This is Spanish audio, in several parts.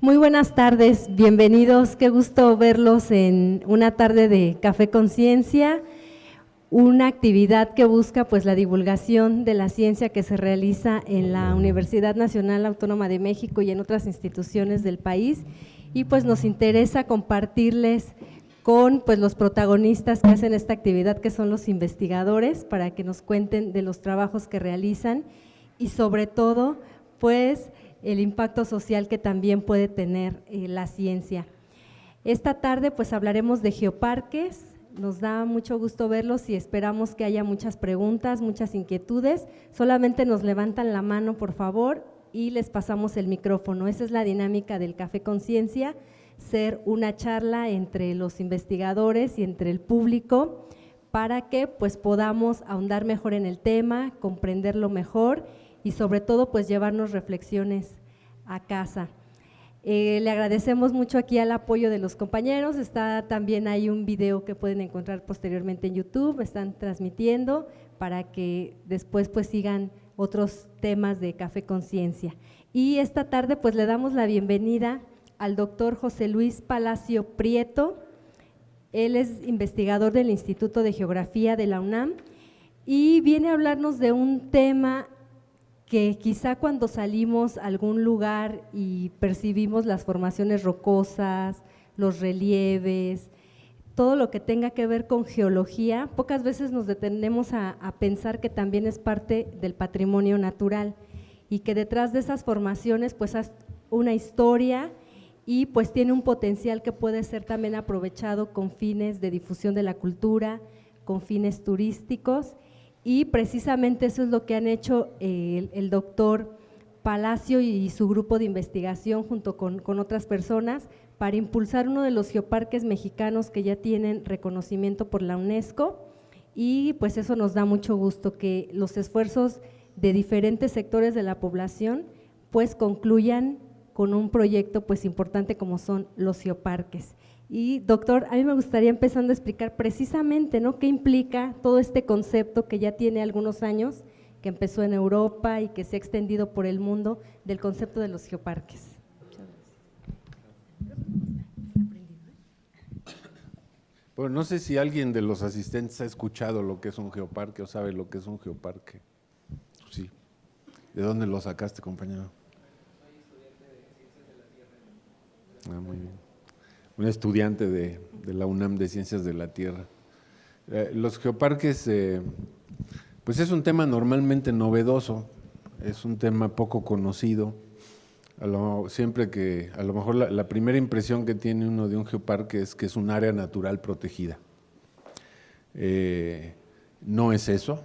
Muy buenas tardes, bienvenidos, qué gusto verlos en una tarde de Café Conciencia, una actividad que busca pues la divulgación de la ciencia que se realiza en la Universidad Nacional Autónoma de México y en otras instituciones del país, y pues nos interesa compartirles con pues los protagonistas que hacen esta actividad, que son los investigadores, para que nos cuenten de los trabajos que realizan y sobre todo pues el impacto social que también puede tener la ciencia. Esta tarde pues hablaremos de geoparques, nos da mucho gusto verlos y esperamos que haya muchas preguntas, muchas inquietudes. Solamente nos levantan la mano, por favor, y les pasamos el micrófono. Esa es la dinámica del Café Conciencia, ser una charla entre los investigadores y entre el público para que pues podamos ahondar mejor en el tema, comprenderlo mejor y sobre todo pues llevarnos reflexiones a casa. Le agradecemos mucho aquí al apoyo de los compañeros, está también hay un video que pueden encontrar posteriormente en YouTube, están transmitiendo para que después pues sigan otros temas de Café Conciencia. Y esta tarde pues le damos la bienvenida al doctor José Luis Palacio Prieto, él es investigador del Instituto de Geografía de la UNAM y viene a hablarnos de un tema que quizá cuando salimos a algún lugar y percibimos las formaciones rocosas, los relieves, todo lo que tenga que ver con geología, pocas veces nos detenemos a pensar que también es parte del patrimonio natural y que detrás de esas formaciones pues hay una historia y pues tiene un potencial que puede ser también aprovechado con fines de difusión de la cultura, con fines turísticos. Y precisamente eso es lo que han hecho el doctor Palacio y su grupo de investigación junto con otras personas para impulsar uno de los geoparques mexicanos que ya tienen reconocimiento por la UNESCO y pues eso nos da mucho gusto que los esfuerzos de diferentes sectores de la población pues concluyan con un proyecto pues importante como son los geoparques. Y doctor, a mí me gustaría empezando a explicar precisamente, ¿no?, qué implica todo este concepto que ya tiene algunos años, que empezó en Europa y que se ha extendido por el mundo, del concepto de los geoparques. Bueno, no sé si alguien de los asistentes ha escuchado lo que es un geoparque o sabe lo que es un geoparque. Sí. ¿De dónde lo sacaste, compañero? Soy estudiante de Ciencias de la Tierra. Muy bien. Un estudiante de la UNAM de Ciencias de la Tierra. Los geoparques, pues es un tema normalmente novedoso, es un tema poco conocido. A lo mejor la primera impresión que tiene uno de un geoparque es que es un área natural protegida. No es eso.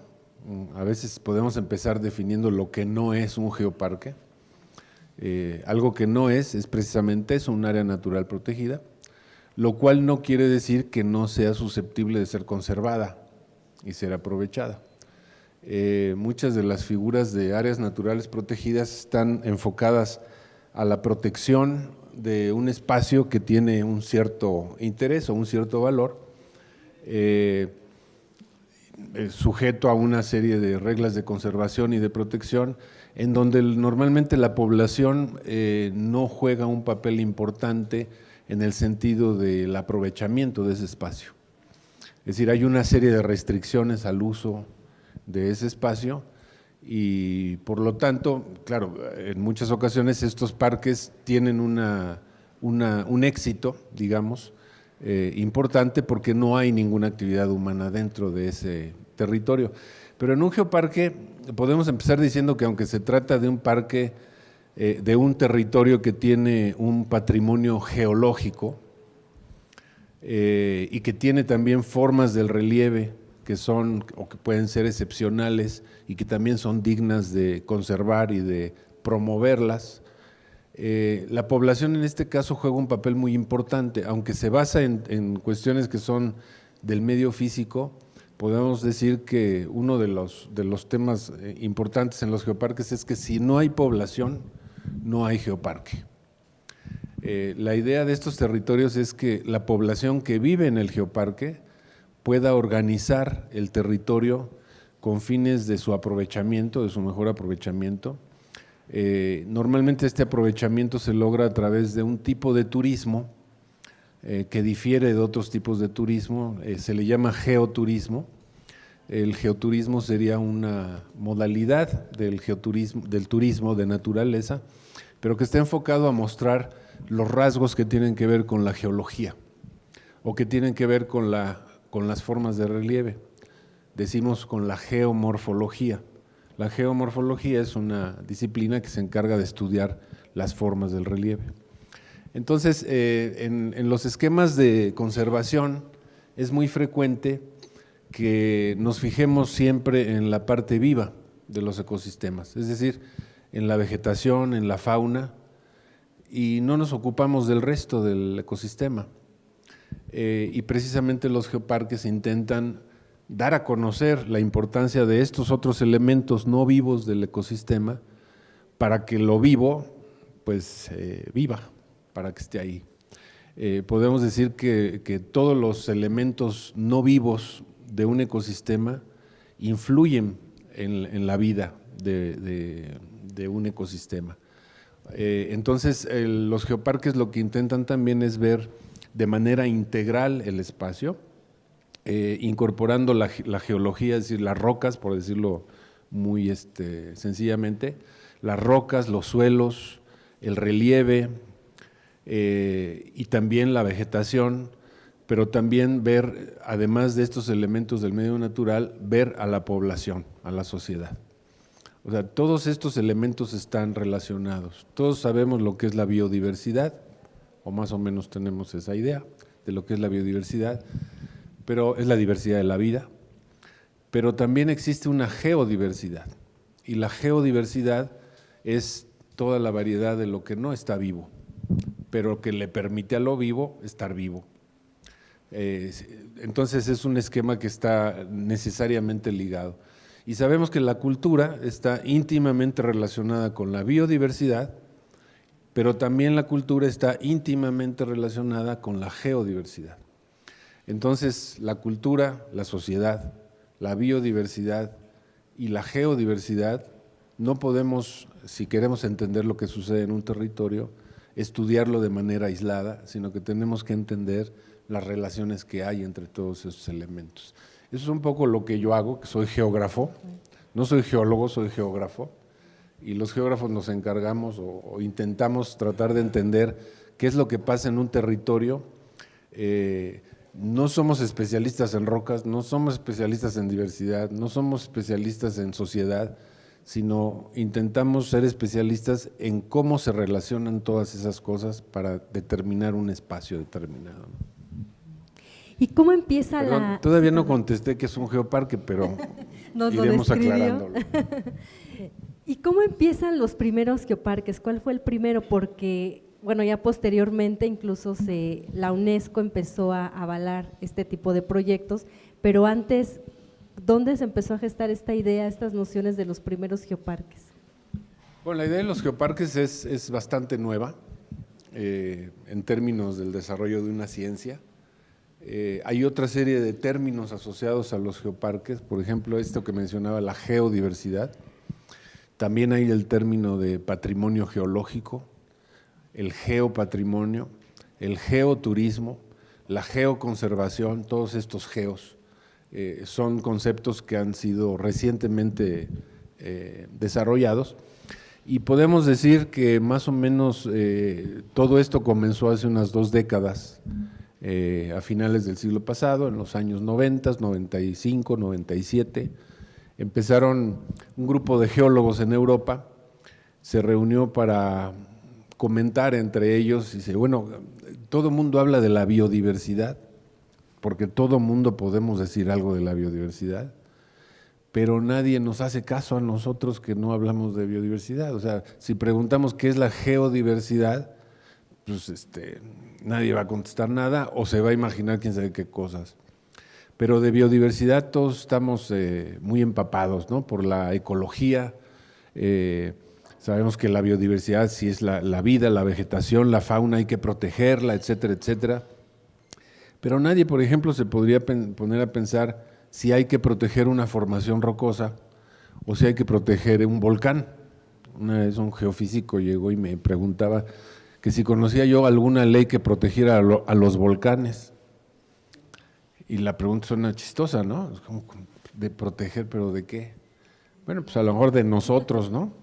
A veces podemos empezar definiendo lo que no es un geoparque. Algo que no es precisamente eso, un área natural protegida, lo cual no quiere decir que no sea susceptible de ser conservada y ser aprovechada. Muchas de las figuras de áreas naturales protegidas están enfocadas a la protección de un espacio que tiene un cierto interés o un cierto valor, sujeto a una serie de reglas de conservación y de protección, en donde normalmente la población no juega un papel importante en el sentido del aprovechamiento de ese espacio. Es decir, hay una serie de restricciones al uso de ese espacio y por lo tanto, claro, en muchas ocasiones estos parques tienen un éxito, digamos, importante porque no hay ninguna actividad humana dentro de ese territorio. Pero en un geoparque podemos empezar diciendo que aunque se trata de un parque, de un territorio que tiene un patrimonio geológico y que tiene también formas del relieve que son o que pueden ser excepcionales y que también son dignas de conservar y de promoverlas, la población en este caso juega un papel muy importante, aunque se basa en cuestiones que son del medio físico. Podemos decir que uno de los temas importantes en los geoparques es que si no hay población, no hay geoparque. La idea de estos territorios es que la población que vive en el geoparque pueda organizar el territorio con fines de su aprovechamiento, de su mejor aprovechamiento, Normalmente este aprovechamiento se logra a través de un tipo de turismo que difiere de otros tipos de turismo, se le llama geoturismo. El geoturismo sería una modalidad del turismo de naturaleza, pero que está enfocado a mostrar los rasgos que tienen que ver con la geología o que tienen que ver con las formas de relieve. Decimos con la geomorfología. La geomorfología es una disciplina que se encarga de estudiar las formas del relieve. Entonces, en los esquemas de conservación es muy frecuente que nos fijemos siempre en la parte viva de los ecosistemas, es decir, en la vegetación, en la fauna, y no nos ocupamos del resto del ecosistema. Y precisamente los geoparques intentan dar a conocer la importancia de estos otros elementos no vivos del ecosistema para que lo vivo, pues, viva, para que esté ahí. Podemos decir que todos los elementos no vivos de un ecosistema influyen en la vida de un ecosistema. Entonces, los geoparques lo que intentan también es ver de manera integral el espacio, incorporando la geología, es decir, las rocas, por decirlo muy sencillamente, las rocas, los suelos, el relieve y también la vegetación, pero también ver, además de estos elementos del medio natural, ver a la población, a la sociedad. O sea, todos estos elementos están relacionados. Todos sabemos lo que es la biodiversidad, o más o menos tenemos esa idea de lo que es la biodiversidad, pero es la diversidad de la vida, pero también existe una geodiversidad, y la geodiversidad es toda la variedad de lo que no está vivo, pero que le permite a lo vivo estar vivo. Entonces es un esquema que está necesariamente ligado. Y sabemos que la cultura está íntimamente relacionada con la biodiversidad, pero también la cultura está íntimamente relacionada con la geodiversidad. Entonces, la cultura, la sociedad, la biodiversidad y la geodiversidad, no podemos, si queremos entender lo que sucede en un territorio, estudiarlo de manera aislada, sino que tenemos que entender las relaciones que hay entre todos esos elementos. Eso es un poco lo que yo hago, que soy geógrafo, no soy geólogo, soy geógrafo, y los geógrafos nos encargamos o intentamos tratar de entender qué es lo que pasa en un territorio. No somos especialistas en rocas, no somos especialistas en diversidad, no somos especialistas en sociedad, sino intentamos ser especialistas en cómo se relacionan todas esas cosas para determinar un espacio determinado. ¿Y cómo empieza Perdón, todavía no contesté que es un geoparque, pero iremos aclarándolo. ¿Y cómo empiezan los primeros geoparques? ¿Cuál fue el primero? Porque, bueno, ya posteriormente incluso la UNESCO empezó a avalar este tipo de proyectos, pero antes, ¿dónde se empezó a gestar esta idea, estas nociones de los primeros geoparques? Bueno, la idea de los geoparques es bastante nueva en términos del desarrollo de una ciencia. Hay otra serie de términos asociados a los geoparques, por ejemplo, esto que mencionaba, la geodiversidad. También hay el término de patrimonio geológico, el geopatrimonio, el geoturismo, la geoconservación, todos estos geos son conceptos que han sido recientemente desarrollados, y podemos decir que más o menos todo esto comenzó hace unas 2 décadas, a finales del siglo pasado, en los años 90, 95, 97, empezaron un grupo de geólogos en Europa, se reunió para comentar entre ellos, y dice, bueno, todo el mundo habla de la biodiversidad, porque todo el mundo podemos decir algo de la biodiversidad, pero nadie nos hace caso a nosotros que no hablamos de biodiversidad. O sea, si preguntamos qué es la geodiversidad, pues nadie va a contestar nada o se va a imaginar quién sabe qué cosas. Pero de biodiversidad todos estamos muy empapados, ¿no? Por la ecología. Sabemos que la biodiversidad sí es la vida, la vegetación, la fauna, hay que protegerla, etcétera, etcétera. Pero nadie, por ejemplo, se podría poner a pensar si hay que proteger una formación rocosa o si hay que proteger un volcán. Una vez un geofísico llegó y me preguntaba que si conocía yo alguna ley que protegiera a los volcanes. Y la pregunta suena chistosa, ¿no? Es como de proteger, ¿pero de qué? Bueno, pues a lo mejor de nosotros, ¿no?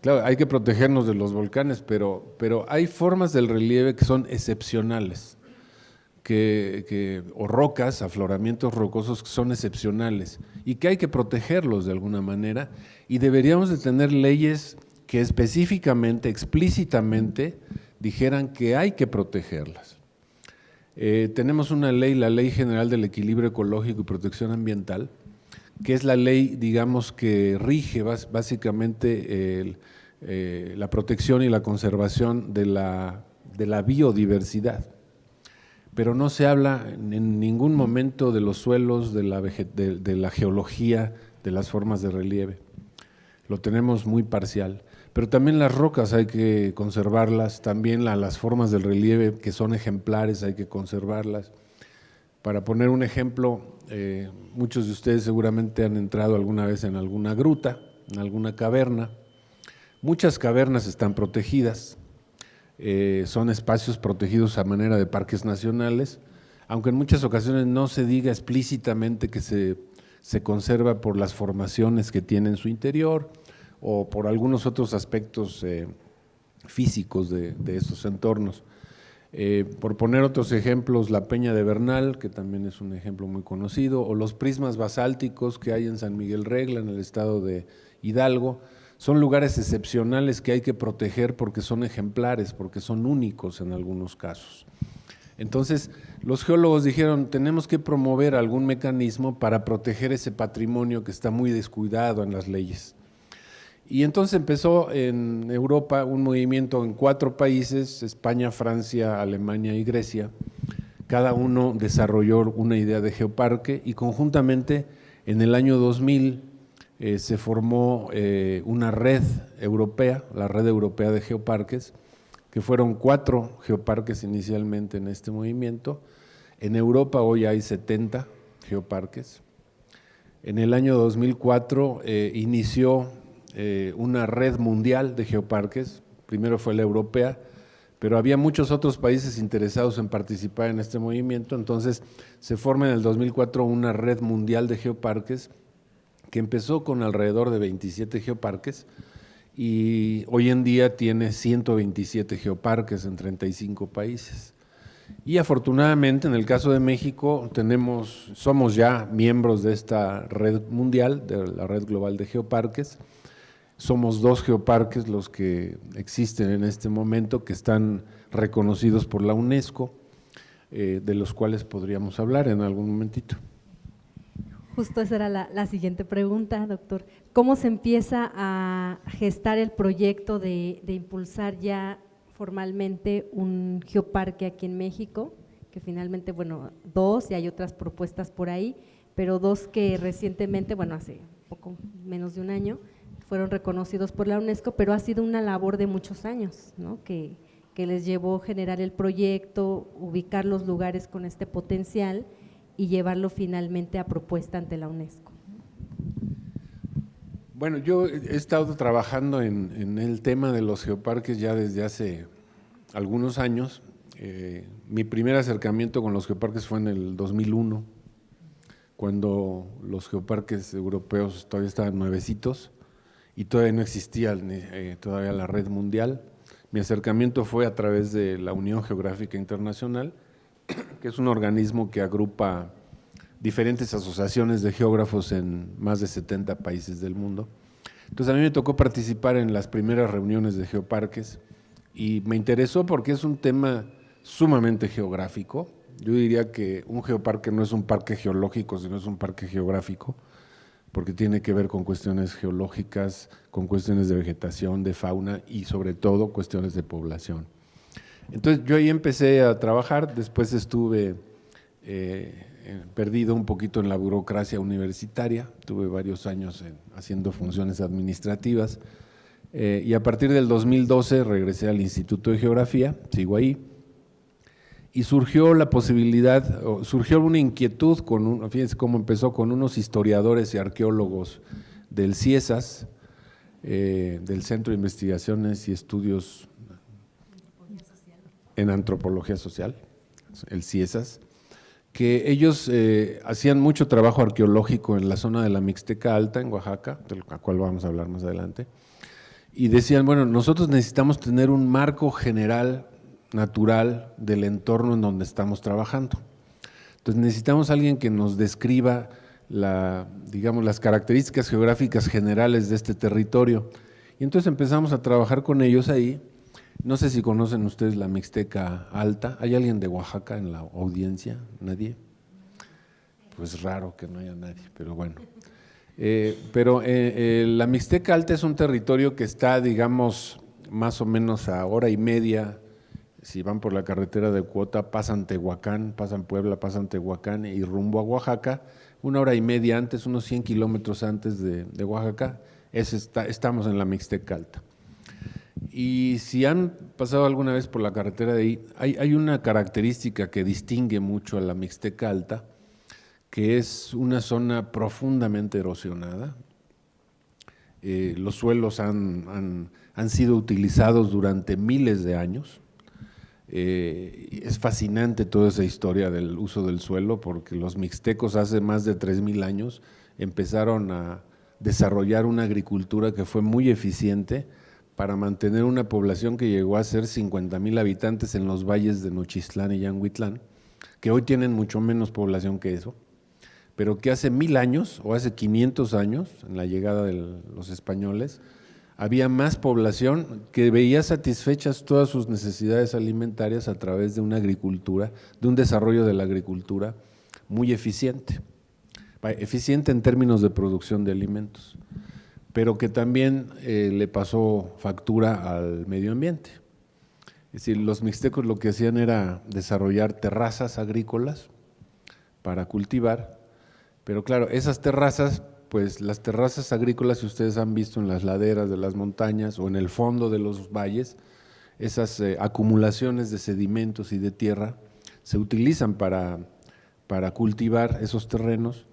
Claro, hay que protegernos de los volcanes, pero hay formas del relieve que son excepcionales, o rocas, afloramientos rocosos que son excepcionales y que hay que protegerlos de alguna manera, y deberíamos de tener leyes que específicamente, explícitamente, dijeran que hay que protegerlas. Tenemos una ley, la Ley General del Equilibrio Ecológico y Protección Ambiental, que es la ley, digamos, que rige básicamente la protección y la conservación de la biodiversidad. Pero no se habla en ningún momento de los suelos, de la geología, de las formas de relieve. Lo tenemos muy parcial. Pero también las rocas hay que conservarlas, también las formas del relieve que son ejemplares hay que conservarlas. Para poner un ejemplo, muchos de ustedes seguramente han entrado alguna vez en alguna gruta, en alguna caverna. Muchas cavernas están protegidas, son espacios protegidos a manera de parques nacionales, aunque en muchas ocasiones no se diga explícitamente que se conserva por las formaciones que tiene en su interior o por algunos otros aspectos físicos de estos entornos. Por poner otros ejemplos, la Peña de Bernal, que también es un ejemplo muy conocido, o los prismas basálticos que hay en San Miguel Regla, en el estado de Hidalgo, son lugares excepcionales que hay que proteger porque son ejemplares, porque son únicos en algunos casos. Entonces, los geólogos dijeron, tenemos que promover algún mecanismo para proteger ese patrimonio que está muy descuidado en las leyes. Y entonces empezó en Europa un movimiento en 4 países, España, Francia, Alemania y Grecia. Cada uno desarrolló una idea de geoparque y conjuntamente en el año 2000 se formó una red europea, la Red Europea de Geoparques, que fueron 4 geoparques inicialmente en este movimiento. En Europa hoy hay 70 geoparques. En el año 2004 inició una red mundial de geoparques, primero fue la europea, pero había muchos otros países interesados en participar en este movimiento, entonces se forma en el 2004 una red mundial de geoparques que empezó con alrededor de 27 geoparques y hoy en día tiene 127 geoparques en 35 países. Y afortunadamente en el caso de México somos ya miembros de esta red mundial, de la red global de geoparques. Somos 2 geoparques los que existen en este momento, que están reconocidos por la UNESCO, de los cuales podríamos hablar en algún momentito. Justo esa era la siguiente pregunta, doctor. ¿Cómo se empieza a gestar el proyecto de impulsar ya formalmente un geoparque aquí en México? Que finalmente, bueno, 2 y hay otras propuestas por ahí, pero 2 que recientemente, bueno, hace poco menos de un año, fueron reconocidos por la UNESCO, pero ha sido una labor de muchos años, ¿no? que les llevó a generar el proyecto, ubicar los lugares con este potencial y llevarlo finalmente a propuesta ante la UNESCO. Bueno, yo he estado trabajando en el tema de los geoparques ya desde hace algunos años. Mi primer acercamiento con los geoparques fue en el 2001, cuando los geoparques europeos todavía estaban nuevecitos y todavía no existía todavía la red mundial. Mi acercamiento fue a través de la Unión Geográfica Internacional, que es un organismo que agrupa diferentes asociaciones de geógrafos en más de 70 países del mundo. Entonces a mí me tocó participar en las primeras reuniones de geoparques y me interesó porque es un tema sumamente geográfico. Yo diría que un geoparque no es un parque geológico, sino es un parque geográfico, porque tiene que ver con cuestiones geológicas, con cuestiones de vegetación, de fauna y sobre todo cuestiones de población. Entonces yo ahí empecé a trabajar, después estuve perdido un poquito en la burocracia universitaria, tuve varios años haciendo funciones administrativas y a partir del 2012 regresé al Instituto de Geografía, sigo ahí, y surgió la posibilidad, surgió una inquietud, fíjense cómo empezó, con unos historiadores y arqueólogos del CIESAS, del Centro de Investigaciones y Estudios en Antropología Social, el CIESAS, que ellos hacían mucho trabajo arqueológico en la zona de la Mixteca Alta, en Oaxaca, de la cual vamos a hablar más adelante, y decían, bueno, nosotros necesitamos tener un marco general, natural, del entorno en donde estamos trabajando. Entonces necesitamos a alguien que nos describa digamos, las características geográficas generales de este territorio. Y entonces empezamos a trabajar con ellos ahí. No sé si conocen ustedes la Mixteca Alta. ¿Hay alguien de Oaxaca en la audiencia? ¿Nadie? Pues raro que no haya nadie, pero bueno. La Mixteca Alta es un territorio que está, digamos, más o menos a hora y media. Si van por la carretera de Cuota, pasan Tehuacán, pasan Puebla, pasan Tehuacán y rumbo a Oaxaca, 1 hora y media antes, unos 100 kilómetros antes de Oaxaca, estamos en la Mixteca Alta. Y si han pasado alguna vez por la carretera de ahí, hay una característica que distingue mucho a la Mixteca Alta, que es una zona profundamente erosionada. Los suelos han sido utilizados durante miles de años. Es fascinante toda esa historia del uso del suelo, porque los mixtecos hace más de 3,000 años empezaron a desarrollar una agricultura que fue muy eficiente para mantener una población que llegó a ser 50,000 habitantes en los valles de Nochistlán y Yanguitlán, que hoy tienen mucho menos población que eso, pero que hace 1000 años o hace 500 años, en la llegada de los españoles, había más población que veía satisfechas todas sus necesidades alimentarias a través de una agricultura, de un desarrollo de la agricultura muy eficiente. Eficiente en términos de producción de alimentos, pero que también le pasó factura al medio ambiente. Es decir, los mixtecos lo que hacían era desarrollar terrazas agrícolas para cultivar, pero claro, esas terrazas, pues las terrazas agrícolas, si ustedes han visto en las laderas de las montañas o en el fondo de los valles, esas acumulaciones de sedimentos y de tierra se utilizan para cultivar esos terrenos,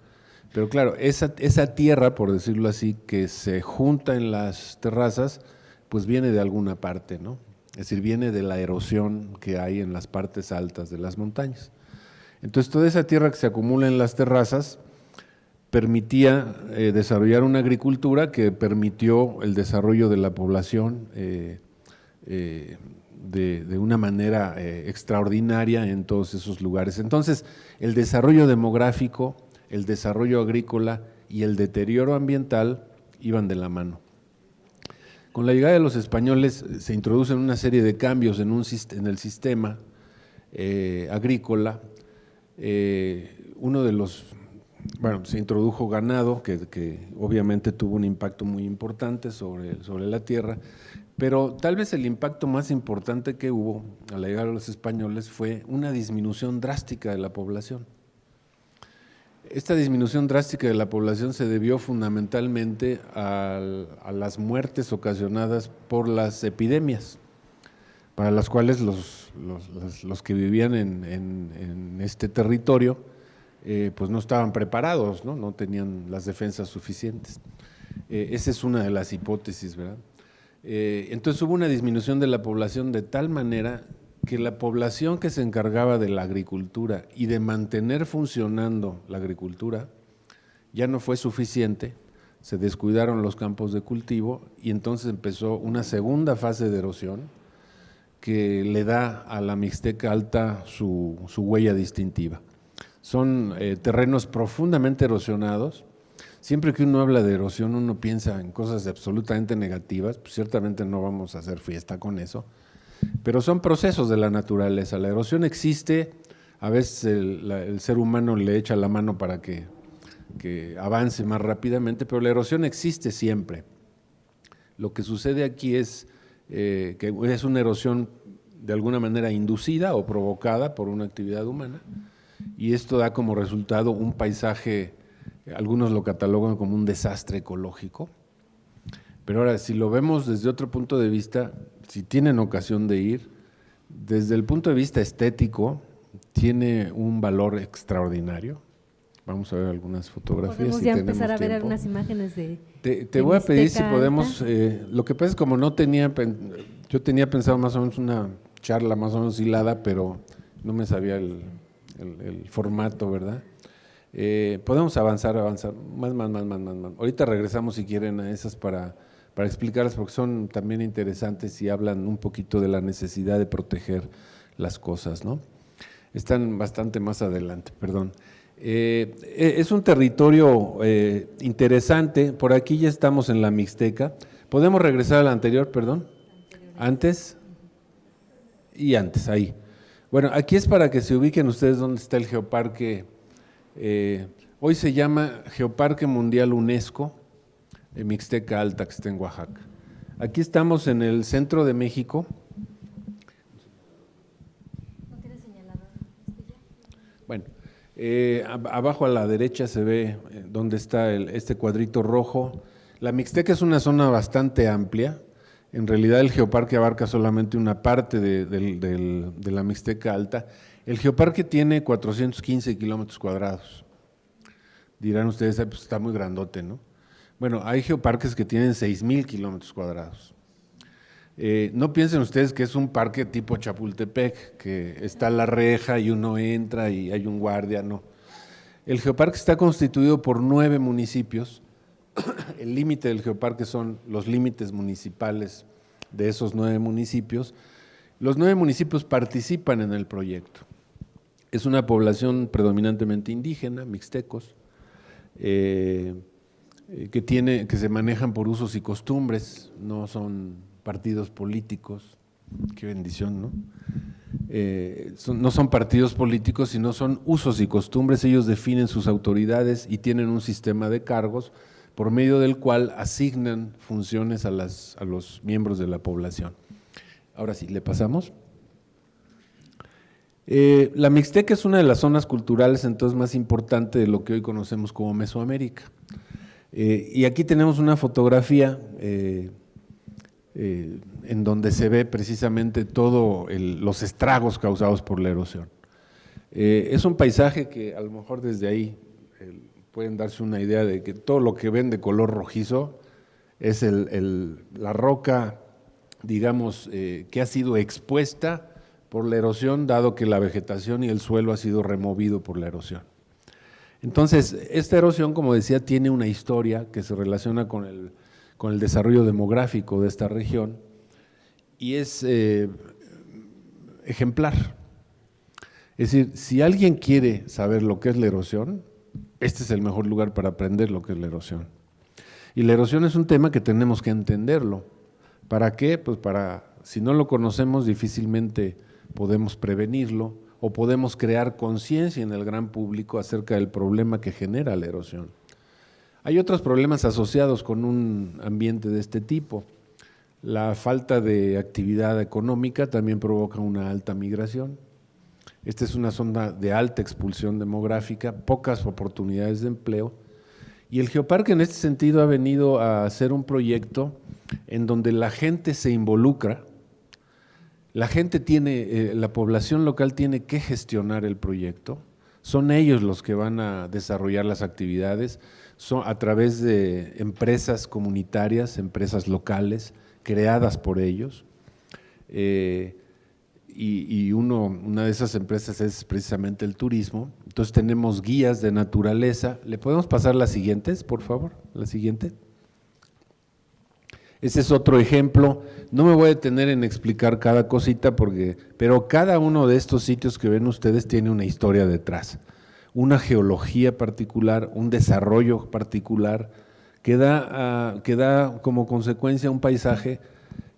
pero claro, esa tierra, por decirlo así, que se junta en las terrazas, pues viene de alguna parte, ¿no? Es decir, viene de la erosión que hay en las partes altas de las montañas. Entonces, toda esa tierra que se acumula en las terrazas permitía desarrollar una agricultura que permitió el desarrollo de la población de una manera extraordinaria en todos esos lugares. Entonces, el desarrollo demográfico, el desarrollo agrícola y el deterioro ambiental iban de la mano. Con la llegada de los españoles se introducen una serie de cambios en el sistema agrícola. Se introdujo ganado, que obviamente tuvo un impacto muy importante sobre la tierra, pero tal vez el impacto más importante que hubo al llegar a los españoles fue una disminución drástica de la población. Esta disminución drástica de la población se debió fundamentalmente a las muertes ocasionadas por las epidemias, para las cuales los que vivían en este territorio pues no estaban preparados, no tenían las defensas suficientes. Esa es una de las hipótesis, ¿verdad? Entonces hubo una disminución de la población de tal manera que la población que se encargaba de la agricultura y de mantener funcionando la agricultura ya no fue suficiente, se descuidaron los campos de cultivo y entonces empezó una segunda fase de erosión que le da a la Mixteca Alta su huella distintiva. Son terrenos profundamente erosionados. Siempre que uno habla de erosión, uno piensa en cosas absolutamente negativas, pues ciertamente no vamos a hacer fiesta con eso, pero son procesos de la naturaleza. La erosión existe, a veces el ser humano le echa la mano para que avance más rápidamente, pero la erosión existe siempre. Lo que sucede aquí es que es una erosión de alguna manera inducida o provocada por una actividad humana, y esto da como resultado un paisaje, algunos lo catalogan como un desastre ecológico, pero ahora si lo vemos desde otro punto de vista, si tienen ocasión de ir, desde el punto de vista estético, tiene un valor extraordinario. Vamos a ver algunas fotografías. Podemos si ya tenemos empezar a ver tiempo. algunas imágenes de Te voy a pedir si Mixteca podemos, Alta. lo que pasa es como yo tenía pensado más o menos una charla más o menos hilada, pero no me sabía el formato, ¿verdad? Podemos avanzar, más. Ahorita regresamos si quieren a esas para explicarlas, porque son también interesantes y hablan un poquito de la necesidad de proteger las cosas, ¿no? Están bastante más adelante, perdón. Es un territorio interesante, por aquí ya estamos en la Mixteca. ¿Podemos regresar al anterior, perdón? ¿Antes? Y antes, ahí. Bueno, aquí es para que se ubiquen ustedes dónde está el Geoparque. Hoy se llama Geoparque Mundial UNESCO, de Mixteca Alta, que está en Oaxaca. Aquí estamos en el centro de México. ¿No tiene señalador? Bueno, abajo a la derecha se ve dónde está este cuadrito rojo. La Mixteca es una zona bastante amplia. En realidad el geoparque abarca solamente una parte de la Mixteca Alta. El geoparque tiene 415 kilómetros cuadrados. Dirán ustedes, pues está muy grandote, ¿no? Bueno, hay geoparques que tienen 6,000 kilómetros cuadrados. No piensen ustedes que es un parque tipo Chapultepec, que está la reja y uno entra y hay un guardia, no. El geoparque está constituido por 9 municipios. El límite del geoparque son los límites municipales de esos 9 municipios. Los 9 municipios participan en el proyecto. Es una población predominantemente indígena, mixtecos, que se manejan por usos y costumbres, no son partidos políticos. Qué bendición, ¿no? No son partidos políticos, sino son usos y costumbres. Ellos definen sus autoridades y tienen un sistema de cargos por medio del cual asignan funciones a los miembros de la población. Ahora sí, ¿le pasamos? La Mixteca es una de las zonas culturales entonces más importantes de lo que hoy conocemos como Mesoamérica. Y aquí tenemos una fotografía en donde se ve precisamente todos los estragos causados por la erosión. Es un paisaje que a lo mejor desde ahí pueden darse una idea de que todo lo que ven de color rojizo es la roca, digamos, que ha sido expuesta por la erosión, dado que la vegetación y el suelo ha sido removido por la erosión. Entonces, esta erosión, como decía, tiene una historia que se relaciona con el desarrollo demográfico de esta región y es ejemplar. Es decir, si alguien quiere saber lo que es la erosión, este es el mejor lugar para aprender lo que es la erosión. Y la erosión es un tema que tenemos que entenderlo. ¿Para qué? Pues si no lo conocemos, difícilmente podemos prevenirlo o podemos crear conciencia en el gran público acerca del problema que genera la erosión. Hay otros problemas asociados con un ambiente de este tipo. La falta de actividad económica también provoca una alta migración. Esta es una zona de alta expulsión demográfica, pocas oportunidades de empleo. Y el Geoparque en este sentido ha venido a ser un proyecto en donde la gente se involucra. La población local tiene que gestionar el proyecto. Son ellos los que van a desarrollar las actividades, a través de empresas comunitarias, empresas locales, creadas por ellos. Una de esas empresas es precisamente el turismo. Entonces tenemos guías de naturaleza. ¿Le podemos pasar las siguientes, por favor? La siguiente. Ese es otro ejemplo. No me voy a detener en explicar cada cosita, pero cada uno de estos sitios que ven ustedes tiene una historia detrás, una geología particular, un desarrollo particular que da como consecuencia un paisaje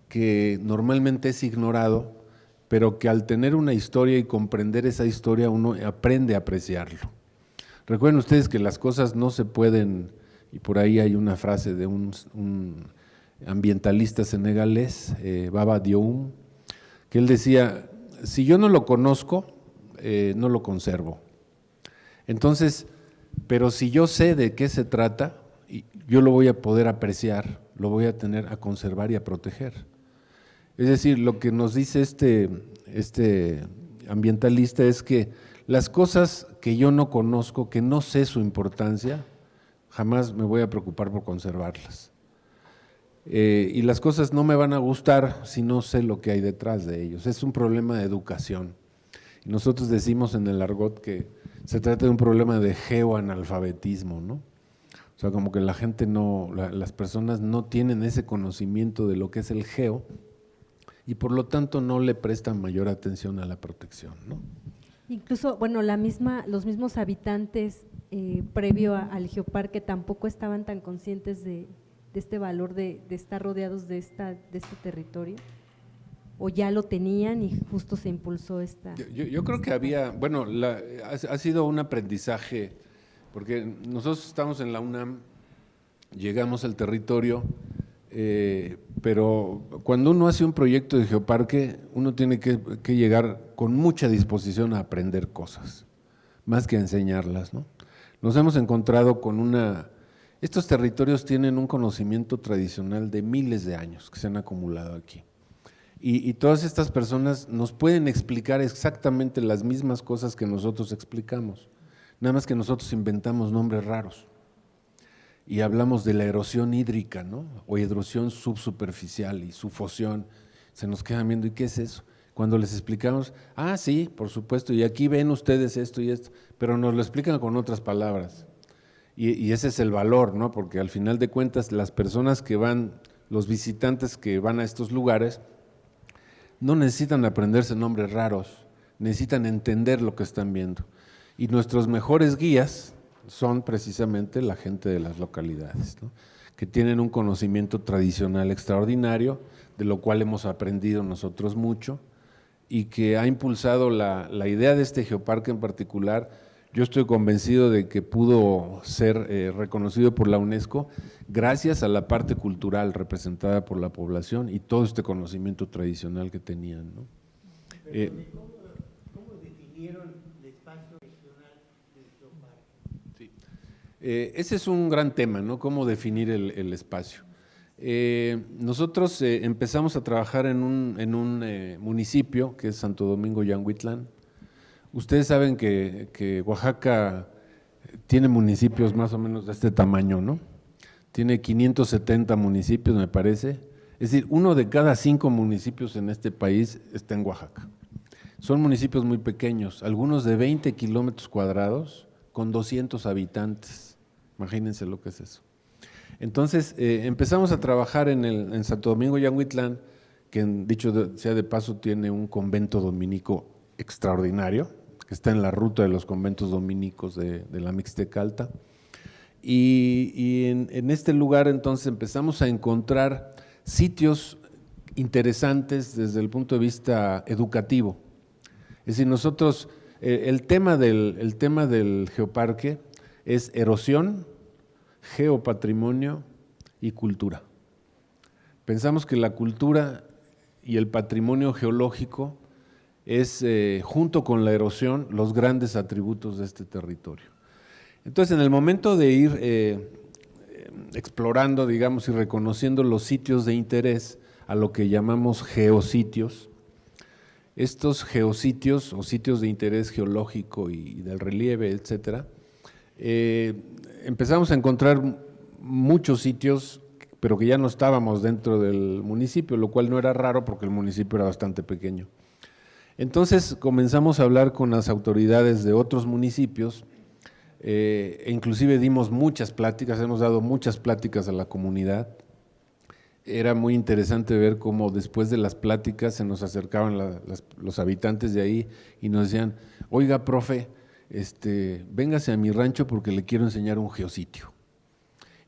que normalmente es ignorado, pero que al tener una historia y comprender esa historia uno aprende a apreciarlo. Recuerden ustedes que las cosas no se pueden, y por ahí hay una frase de un ambientalista senegalés, Baba Dioum, que él decía, si yo no lo conozco, no lo conservo. Entonces, pero si yo sé de qué se trata, yo lo voy a poder apreciar, lo voy a tener a conservar y a proteger. Es decir, lo que nos dice este ambientalista es que las cosas que yo no conozco, que no sé su importancia, jamás me voy a preocupar por conservarlas. Y las cosas no me van a gustar si no sé lo que hay detrás de ellos. Es un problema de educación. Y nosotros decimos en el argot que se trata de un problema de geoanalfabetismo, ¿no? O sea, como que la gente no, las personas no tienen ese conocimiento de lo que es el geo y por lo tanto no le prestan mayor atención a la protección, ¿no? Incluso, bueno, los mismos habitantes previo al geoparque tampoco estaban tan conscientes de este valor de estar rodeados de este territorio, o ya lo tenían y justo se impulsó esta… Yo creo que había, bueno, ha sido un aprendizaje, porque nosotros estamos en la UNAM, llegamos al territorio, pero cuando uno hace un proyecto de geoparque, uno tiene que llegar con mucha disposición a aprender cosas, más que a enseñarlas, ¿no? Nos hemos encontrado con estos territorios tienen un conocimiento tradicional de miles de años que se han acumulado aquí. Y todas estas personas nos pueden explicar exactamente las mismas cosas que nosotros explicamos, nada más que nosotros inventamos nombres raros. Y hablamos de la erosión hídrica, ¿no? O erosión subsuperficial y sufosión. Se nos quedan viendo, ¿y qué es eso? Cuando les explicamos, sí, por supuesto, y aquí ven ustedes esto y esto, pero nos lo explican con otras palabras. Y ese es el valor, ¿no? Porque al final de cuentas, las personas que van, los visitantes que van a estos lugares, no necesitan aprenderse nombres raros, necesitan entender lo que están viendo. Y nuestros mejores guías son precisamente la gente de las localidades, ¿no? Que tienen un conocimiento tradicional extraordinario, de lo cual hemos aprendido nosotros mucho, y que ha impulsado la idea de este geoparque en particular. Yo estoy convencido de que pudo ser reconocido por la UNESCO gracias a la parte cultural representada por la población y todo este conocimiento tradicional que tenían, ¿no? ¿Cómo definieron el espacio regional del geoparque? Sí. Ese es un gran tema, ¿no? Cómo definir el espacio. Nosotros empezamos a trabajar en un municipio que es Santo Domingo Yanguitlán. Ustedes saben que Oaxaca tiene municipios más o menos de este tamaño, ¿no? Tiene 570 municipios, me parece. Es decir, 1 de cada 5 municipios en este país está en Oaxaca. Son municipios muy pequeños, algunos de 20 kilómetros cuadrados con 200 habitantes. Imagínense lo que es eso. Entonces, empezamos a trabajar en Santo Domingo Yanguitlán, que dicho sea de paso tiene un convento dominico extraordinario, que está en la ruta de los conventos dominicos de la Mixteca Alta. Y en este lugar entonces empezamos a encontrar sitios interesantes desde el punto de vista educativo. Es decir, nosotros, el tema del geoparque es erosión, geopatrimonio y cultura. Pensamos que la cultura y el patrimonio geológico es, junto con la erosión, los grandes atributos de este territorio. Entonces, en el momento de ir explorando, digamos, y reconociendo los sitios de interés, a lo que llamamos geositios, estos geositios o sitios de interés geológico y del relieve, etcétera, empezamos a encontrar muchos sitios, pero que ya no estábamos dentro del municipio, lo cual no era raro porque el municipio era bastante pequeño. Entonces comenzamos a hablar con las autoridades de otros municipios, e inclusive dimos muchas pláticas, hemos dado muchas pláticas a la comunidad. Era muy interesante ver cómo después de las pláticas se nos acercaban los habitantes de ahí y nos decían, oiga, profe, véngase a mi rancho porque le quiero enseñar un geositio.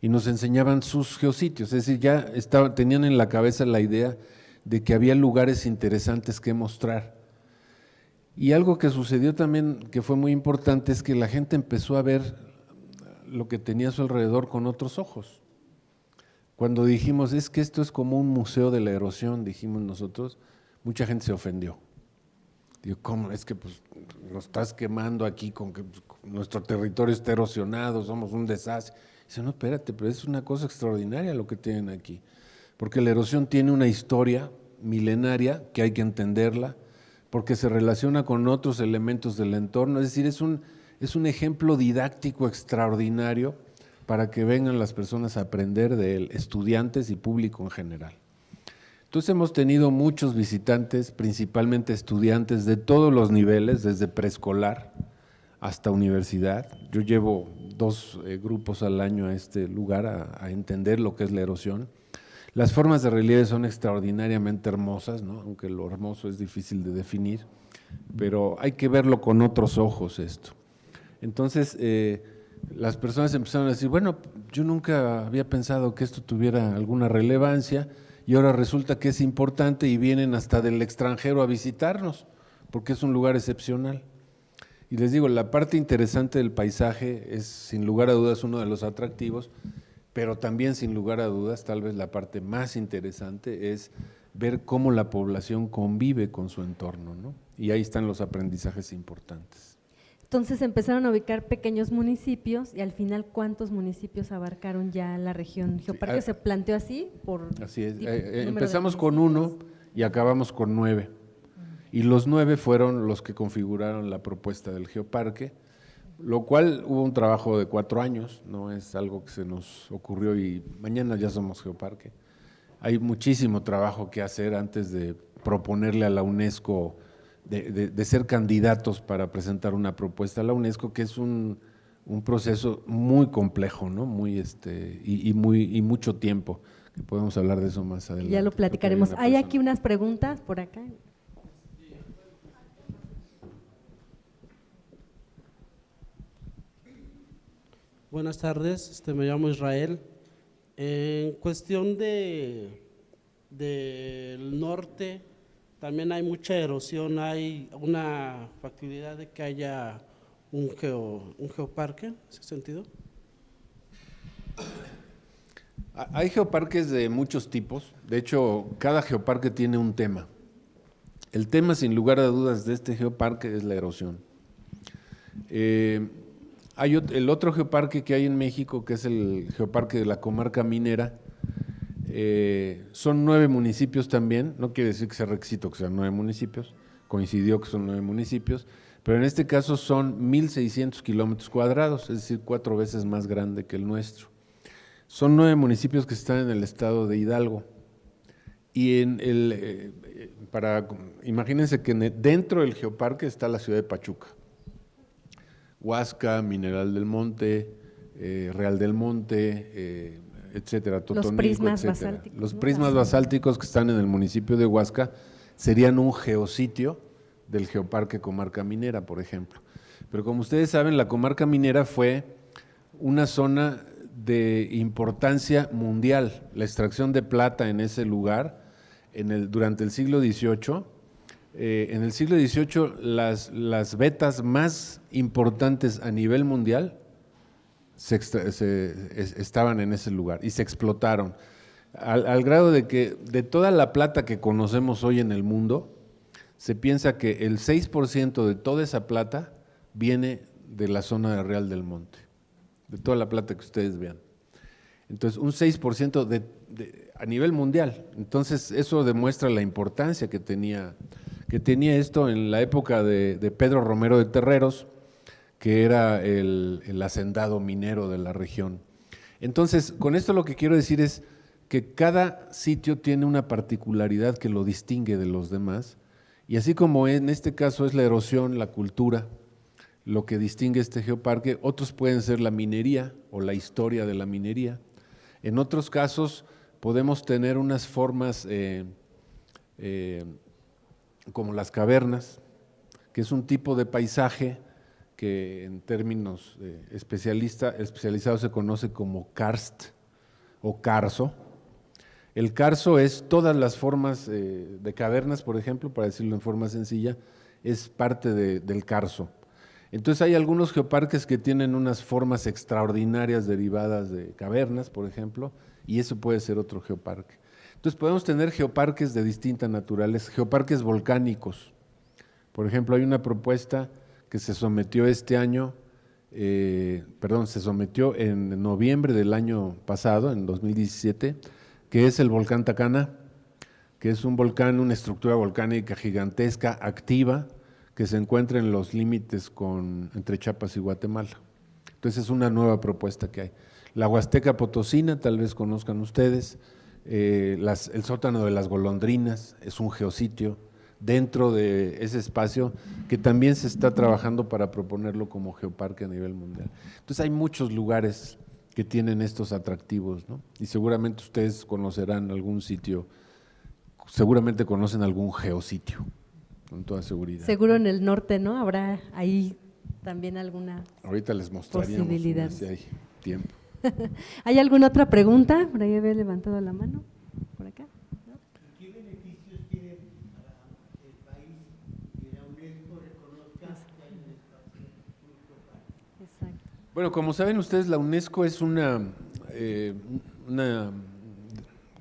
Y nos enseñaban sus geositios, es decir, ya tenían en la cabeza la idea de que había lugares interesantes que mostrar. Y algo que sucedió también que fue muy importante es que la gente empezó a ver lo que tenía a su alrededor con otros ojos. Cuando dijimos, es que esto es como un museo de la erosión, dijimos nosotros, mucha gente se ofendió. Digo, ¿cómo? Es que pues, nos estás quemando aquí con que nuestro territorio está erosionado, somos un desastre. Dice, no, espérate, pero es una cosa extraordinaria lo que tienen aquí. Porque la erosión tiene una historia milenaria que hay que entenderla, porque se relaciona con otros elementos del entorno, es decir, es un ejemplo didáctico extraordinario para que vengan las personas a aprender de él, estudiantes y público en general. Entonces hemos tenido muchos visitantes, principalmente estudiantes de todos los niveles, desde preescolar hasta universidad. Yo llevo 2 grupos al año a este lugar a entender lo que es la erosión. Las formas de relieve son extraordinariamente hermosas, ¿no? Aunque lo hermoso es difícil de definir, pero hay que verlo con otros ojos esto. Entonces, las personas empezaron a decir, bueno, yo nunca había pensado que esto tuviera alguna relevancia y ahora resulta que es importante y vienen hasta del extranjero a visitarnos, porque es un lugar excepcional. Y les digo, la parte interesante del paisaje es sin lugar a dudas uno de los atractivos, pero también sin lugar a dudas, tal vez la parte más interesante es ver cómo la población convive con su entorno, ¿no? Y ahí están los aprendizajes importantes. Entonces empezaron a ubicar pequeños municipios y al final, ¿cuántos municipios abarcaron ya la región? ¿Geoparque se planteó así? Así es, empezamos con 1 y acabamos con 9. Y los 9 fueron los que configuraron la propuesta del geoparque, lo cual hubo un trabajo de 4 años, no es algo que se nos ocurrió y mañana ya somos geoparque. Hay muchísimo trabajo que hacer antes de proponerle a la UNESCO de ser candidatos para presentar una propuesta a la UNESCO, que es un proceso muy complejo, ¿no? Muy y mucho tiempo, que podemos hablar de eso más adelante. Ya lo platicaremos. Hay aquí unas preguntas por acá. Buenas tardes, me llamo Israel. En cuestión del norte, también hay mucha erosión, hay una factibilidad de que haya un geoparque, ¿en ese sentido? Hay geoparques de muchos tipos, de hecho cada geoparque tiene un tema. El tema sin lugar a dudas de este geoparque es la erosión. Hay el otro geoparque que hay en México, que es el geoparque de la comarca minera. Son 9 municipios también, no quiere decir que sea requisito que sean 9 municipios, coincidió que son 9 municipios, pero en este caso son 1,600 kilómetros cuadrados, es decir, 4 veces más grande que el nuestro. Son 9 municipios que están en el estado de Hidalgo. Y imagínense que dentro del geoparque está la ciudad de Pachuca. Huasca, Mineral del Monte, Real del Monte, etcétera, Totonilco, los prismas etcétera. basálticos. Los prismas basálticos que están en el municipio de Huasca serían un geositio del Geoparque Comarca Minera, por ejemplo. Pero como ustedes saben, la Comarca Minera fue una zona de importancia mundial. La extracción de plata en ese lugar, durante el siglo XVIII, en el siglo XVIII las vetas más importantes a nivel mundial estaban en ese lugar y se explotaron, al grado de que de toda la plata que conocemos hoy en el mundo, se piensa que el 6% de toda esa plata viene de la zona de Real del Monte, de toda la plata que ustedes vean. Entonces, un 6% a nivel mundial. Entonces, eso demuestra la importancia que tenía esto en la época de Pedro Romero de Terreros, que era el hacendado minero de la región. Entonces, con esto lo que quiero decir es que cada sitio tiene una particularidad que lo distingue de los demás, y así como en este caso es la erosión, la cultura, lo que distingue este geoparque, otros pueden ser la minería o la historia de la minería. En otros casos podemos tener unas formas como las cavernas, que es un tipo de paisaje que en términos especializados se conoce como karst o carso. El carso es todas las formas de cavernas, por ejemplo, para decirlo en forma sencilla, es parte del carso. Entonces hay algunos geoparques que tienen unas formas extraordinarias derivadas de cavernas, por ejemplo, y eso puede ser otro geoparque. Entonces podemos tener geoparques de distinta naturaleza, geoparques volcánicos. Por ejemplo, hay una propuesta que se sometió se sometió en noviembre del año pasado, en 2017, que es el volcán Tacana. que es un volcán, una estructura volcánica gigantesca, activa, que se encuentra en los límites entre Chiapas y Guatemala. Entonces es una nueva propuesta que hay. La Huasteca Potosina, tal vez conozcan ustedes, el sótano de las golondrinas es un geositio dentro de ese espacio que también se está trabajando para proponerlo como geoparque a nivel mundial. Entonces hay muchos lugares que tienen estos atractivos, ¿no? Y seguramente ustedes conocerán algún sitio, seguramente conocen algún geositio, con toda seguridad. Seguro en el norte, ¿no? Habrá ahí también alguna Ahorita les mostraríamos posibilidad. si hay tiempo. ¿Hay alguna otra pregunta? Por ahí había levantado la mano. ¿Por acá? ¿No? ¿Qué beneficios tiene para el país que la UNESCO reconozca que hay un espacio geoparque? Exacto. Bueno, como saben ustedes, la UNESCO es una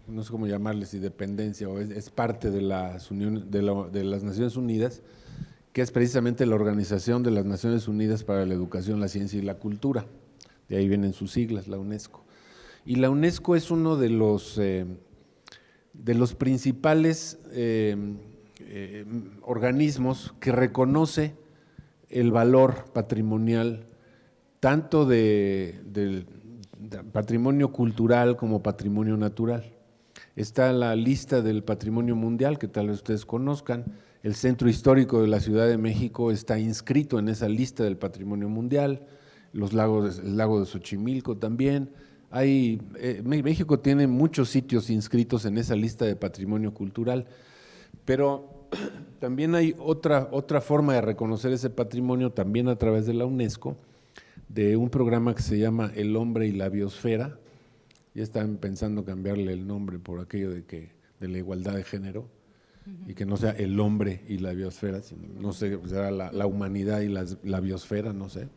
no sé cómo llamarle, si dependencia o es parte de las Naciones Unidas, que es precisamente la Organización de las Naciones Unidas para la Educación, la Ciencia y la Cultura. De ahí vienen sus siglas, la UNESCO. Y la UNESCO es uno de los principales organismos que reconoce el valor patrimonial tanto del patrimonio cultural como patrimonio natural. Está la lista del patrimonio mundial, que tal vez ustedes conozcan. El Centro Histórico de la Ciudad de México está inscrito en esa lista del patrimonio mundial, el lago de Xochimilco también. México tiene muchos sitios inscritos en esa lista de patrimonio cultural, pero también hay otra forma de reconocer ese patrimonio, también a través de la UNESCO, de un programa que se llama El Hombre y la Biosfera. Ya están pensando cambiarle el nombre por aquello de la igualdad de género, y que no sea el hombre y la biosfera, sino, no sé, será la humanidad y la biosfera, no sé,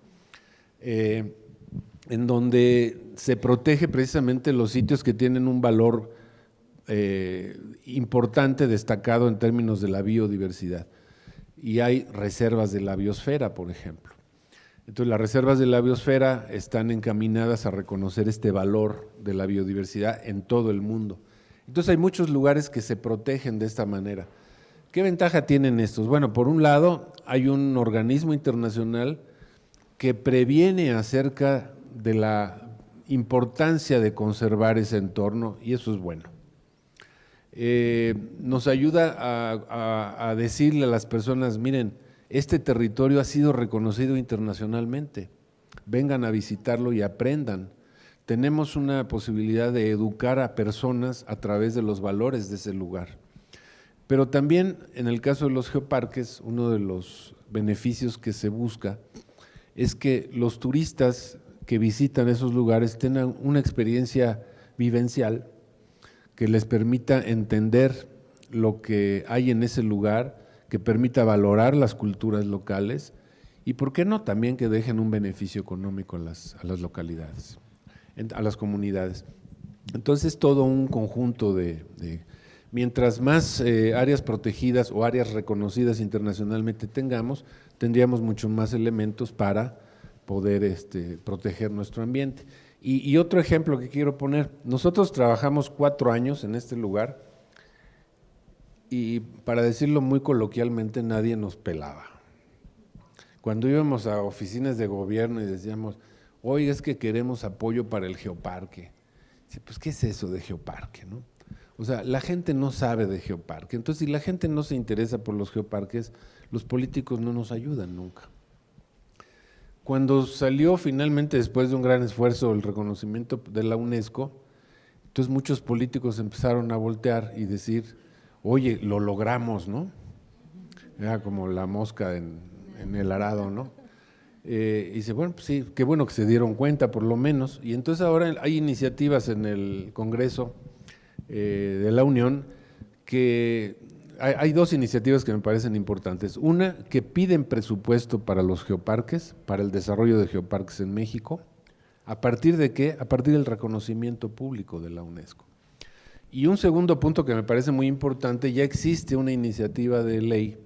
en donde se protege precisamente los sitios que tienen un valor importante, destacado en términos de la biodiversidad. Y hay reservas de la biosfera, por ejemplo. Entonces, las reservas de la biosfera están encaminadas a reconocer este valor de la biodiversidad en todo el mundo. Entonces, hay muchos lugares que se protegen de esta manera. ¿Qué ventaja tienen estos? Bueno, por un lado, hay un organismo internacional que previene acerca de la importancia de conservar ese entorno, y eso es bueno. Nos ayuda a decirle a las personas, miren, este territorio ha sido reconocido internacionalmente, vengan a visitarlo y aprendan. Tenemos una posibilidad de educar a personas a través de los valores de ese lugar. Pero también en el caso de los geoparques, uno de los beneficios que se busca es que los turistas que visitan esos lugares tengan una experiencia vivencial que les permita entender lo que hay en ese lugar, que permita valorar las culturas locales y, ¿por qué no?, también que dejen un beneficio económico a las localidades, a las comunidades. Entonces, todo un conjunto mientras más áreas protegidas o áreas reconocidas internacionalmente tendríamos muchos más elementos para poder proteger nuestro ambiente. Y otro ejemplo que quiero poner, nosotros trabajamos 4 años en este lugar y, para decirlo muy coloquialmente, nadie nos pelaba. Cuando íbamos a oficinas de gobierno y decíamos, oye, es que queremos apoyo para el geoparque. Dice, pues, ¿qué es eso de geoparque, no? O sea, la gente no sabe de geoparque. Entonces, si la gente no se interesa por los geoparques, los políticos no nos ayudan nunca. Cuando salió finalmente, después de un gran esfuerzo, el reconocimiento de la UNESCO, entonces muchos políticos empezaron a voltear y decir, oye, lo logramos, ¿no? Era como la mosca en el arado, ¿no? Y dice, bueno, pues sí, qué bueno que se dieron cuenta por lo menos. Y entonces ahora hay iniciativas en el Congreso de la Unión que hay 2 iniciativas que me parecen importantes. Una, que piden presupuesto para los geoparques, para el desarrollo de geoparques en México. ¿A partir de qué? A partir del reconocimiento público de la UNESCO. Y un segundo punto que me parece muy importante, ya existe una iniciativa de ley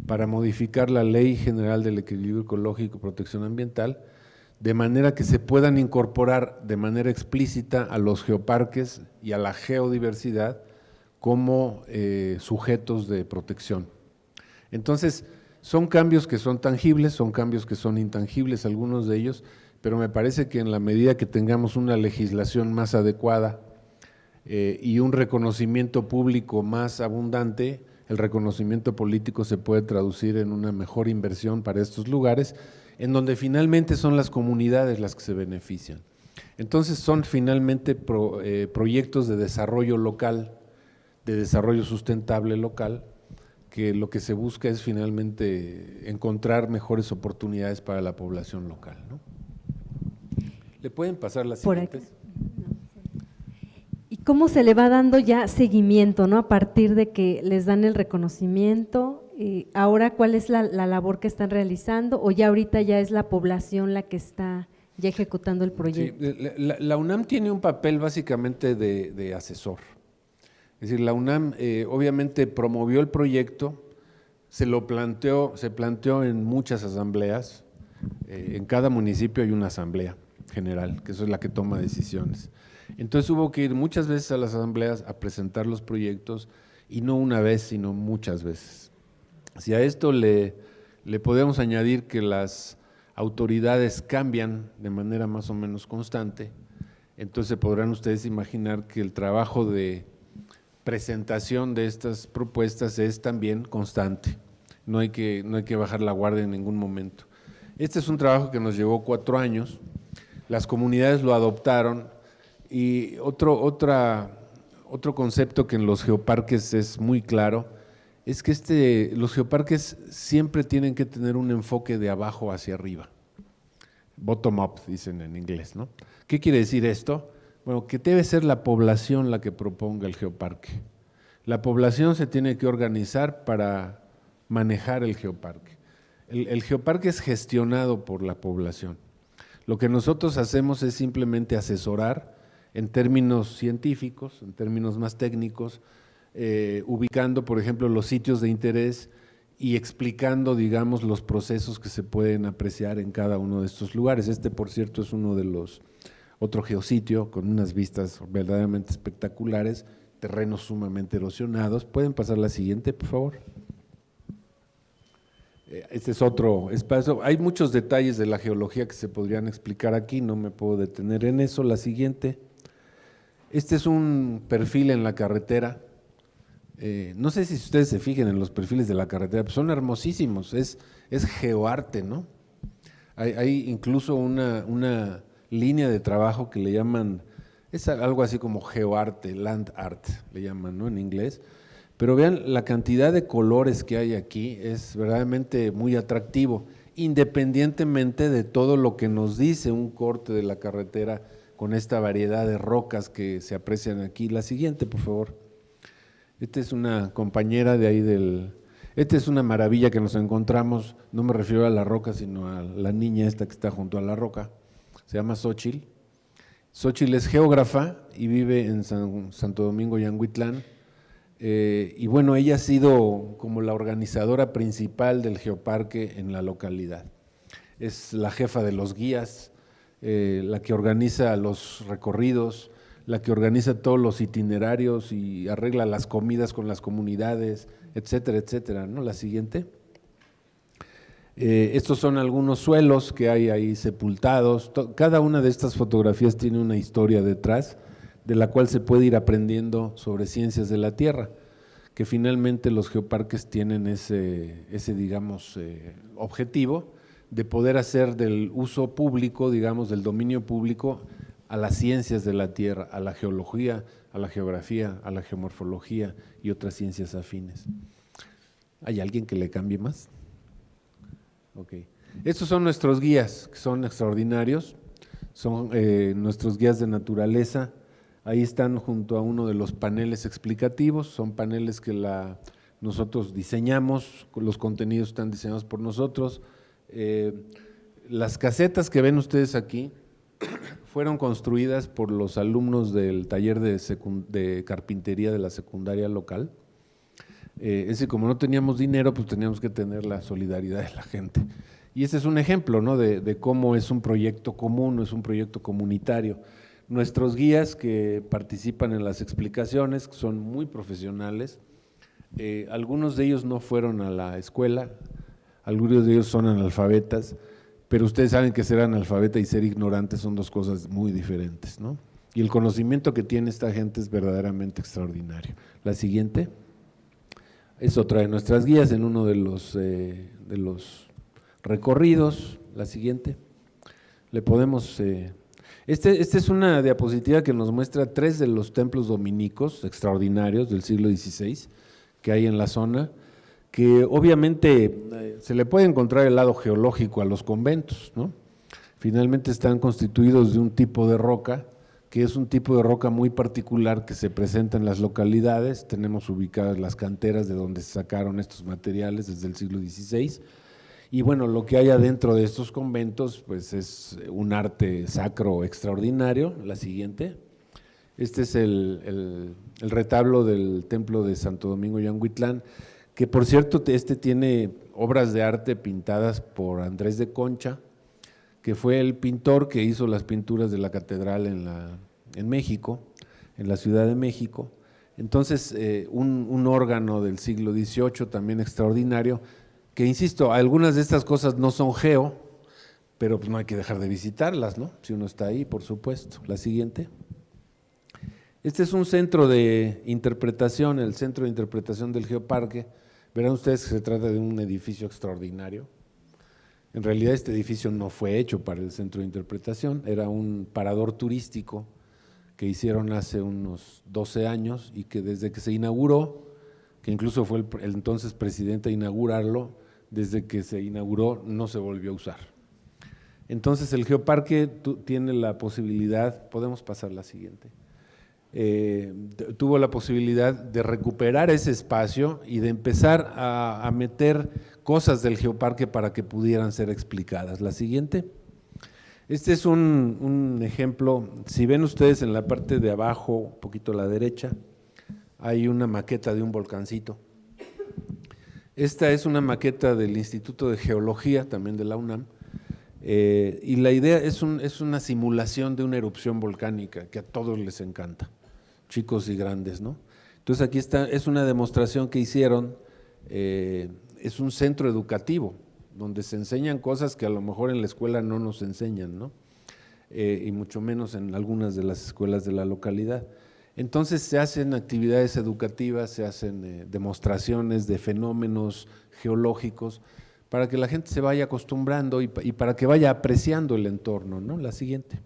para modificar la Ley General del Equilibrio Ecológico y Protección Ambiental, de manera que se puedan incorporar de manera explícita a los geoparques y a la geodiversidad como sujetos de protección. Entonces, son cambios que son tangibles, son cambios que son intangibles, algunos de ellos, pero me parece que en la medida que tengamos una legislación más adecuada y un reconocimiento público más abundante, el reconocimiento político se puede traducir en una mejor inversión para estos lugares, en donde finalmente son las comunidades las que se benefician. Entonces son finalmente proyectos de desarrollo local, de desarrollo sustentable local, que lo que se busca es finalmente encontrar mejores oportunidades para la población local, ¿no? ¿Le pueden pasar las siguientes? ¿Y cómo se le va dando ya seguimiento, ¿no? A partir de que les dan el reconocimiento, ahora ¿cuál es la labor que están realizando o ya ahorita ya es la población la que está ya ejecutando el proyecto? Sí, la UNAM tiene un papel básicamente de asesor. Es decir, la UNAM obviamente promovió el proyecto, se planteó en muchas asambleas, en cada municipio hay una asamblea general, que eso es la que toma decisiones. Entonces hubo que ir muchas veces a las asambleas a presentar los proyectos y no una vez, sino muchas veces. Si a esto le podemos añadir que las autoridades cambian de manera más o menos constante, entonces podrán ustedes imaginar que el trabajo de presentación de estas propuestas es también constante, no hay que bajar la guardia en ningún momento. Este es un trabajo que nos llevó 4 años, las comunidades lo adoptaron y otro concepto que en los geoparques es muy claro es que los geoparques siempre tienen que tener un enfoque de abajo hacia arriba, bottom up dicen en inglés, ¿no? ¿Qué quiere decir esto? Bueno, que debe ser la población la que proponga el geoparque. La población se tiene que organizar para manejar el geoparque. El geoparque es gestionado por la población. Lo que nosotros hacemos es simplemente asesorar en términos científicos, en términos más técnicos, ubicando, por ejemplo, los sitios de interés y explicando, digamos, los procesos que se pueden apreciar en cada uno de estos lugares. Este, por cierto, es uno de los… Otro geositio con unas vistas verdaderamente espectaculares, terrenos sumamente erosionados. ¿Pueden pasar la siguiente, por favor? Este es otro espacio. Hay muchos detalles de la geología que se podrían explicar aquí, no me puedo detener en eso. La siguiente. Este es un perfil en la carretera. No sé si ustedes se fijen en los perfiles de la carretera, pero son hermosísimos, es geoarte, ¿no? Hay incluso una línea de trabajo que le llaman, es algo así como geoarte, land art, le llaman, ¿no? En inglés. Pero vean la cantidad de colores que hay aquí, es verdaderamente muy atractivo, independientemente de todo lo que nos dice un corte de la carretera con esta variedad de rocas que se aprecian aquí. La siguiente, por favor. Esta es una compañera de ahí esta es una maravilla que nos encontramos, no me refiero a la roca, sino a la niña esta que está junto a la roca. Se llama Xochitl. Xochitl es geógrafa y vive en Santo Domingo, Yanguitlán. Y bueno, ella ha sido como la organizadora principal del geoparque en la localidad. Es la jefa de los guías, la que organiza los recorridos, la que organiza todos los itinerarios y arregla las comidas con las comunidades, etcétera, etcétera, ¿no? La siguiente. Estos son algunos suelos que hay ahí sepultados. Cada una de estas fotografías tiene una historia detrás, de la cual se puede ir aprendiendo sobre ciencias de la tierra, que finalmente los geoparques tienen ese digamos, objetivo de poder hacer del uso público, digamos, del dominio público a las ciencias de la tierra, a la geología, a la geografía, a la geomorfología y otras ciencias afines. ¿Hay alguien que le cambie más? Ok. Estos son nuestros guías, que son extraordinarios, son nuestros guías de naturaleza. Ahí están junto a uno de los paneles explicativos, son paneles que nosotros diseñamos, los contenidos están diseñados por nosotros. Las casetas que ven ustedes aquí fueron construidas por los alumnos del taller de carpintería de la secundaria local. Es decir, como no teníamos dinero, pues teníamos que tener la solidaridad de la gente. Y ese es un ejemplo, ¿no? de cómo es un proyecto común, es un proyecto comunitario. Nuestros guías que participan en las explicaciones, que son muy profesionales, algunos de ellos no fueron a la escuela, algunos de ellos son analfabetas, pero ustedes saben que ser analfabeta y ser ignorante son dos cosas muy diferentes, ¿no? Y el conocimiento que tiene esta gente es verdaderamente extraordinario. La siguiente es otra de nuestras guías en uno de los recorridos. La siguiente. Le podemos… Esta es una diapositiva que nos muestra 3 de los templos dominicos extraordinarios del siglo XVI que hay en la zona, que obviamente se le puede encontrar el lado geológico a los conventos, ¿no? Finalmente están constituidos de un tipo de roca, que es un tipo de roca muy particular que se presenta en las localidades. Tenemos ubicadas las canteras de donde se sacaron estos materiales desde el siglo XVI, y bueno, lo que hay adentro de estos conventos pues es un arte sacro extraordinario. La siguiente. Este es el retablo del templo de Santo Domingo Yanguitlán, que por cierto este tiene obras de arte pintadas por Andrés de Concha, que fue el pintor que hizo las pinturas de la catedral en México, en la Ciudad de México. Entonces, un órgano del siglo XVIII también extraordinario, que insisto, algunas de estas cosas no son geo, pero pues no hay que dejar de visitarlas, ¿no? Si uno está ahí, por supuesto. La siguiente. Este es un centro de interpretación, el Centro de Interpretación del Geoparque. Verán ustedes que se trata de un edificio extraordinario. En realidad este edificio no fue hecho para el Centro de Interpretación, era un parador turístico que hicieron hace unos 12 años y que desde que se inauguró, que incluso fue el entonces presidente a inaugurarlo, desde que se inauguró no se volvió a usar. Entonces el Geoparque tiene la posibilidad, podemos pasar la siguiente, tuvo la posibilidad de recuperar ese espacio y de empezar a meter cosas del Geoparque para que pudieran ser explicadas. La siguiente. Este es un ejemplo. Si ven ustedes en la parte de abajo, un poquito a la derecha, hay una maqueta de un volcancito. Esta es una maqueta del Instituto de Geología, también de la UNAM, y la idea es una simulación de una erupción volcánica que a todos les encanta, chicos y grandes, ¿no? Entonces aquí está, es una demostración que hicieron, es un centro educativo, donde se enseñan cosas que a lo mejor en la escuela no nos enseñan, ¿no? Y mucho menos en algunas de las escuelas de la localidad. Entonces se hacen actividades educativas, se hacen demostraciones de fenómenos geológicos para que la gente se vaya acostumbrando y para que vaya apreciando el entorno, ¿no? La siguiente.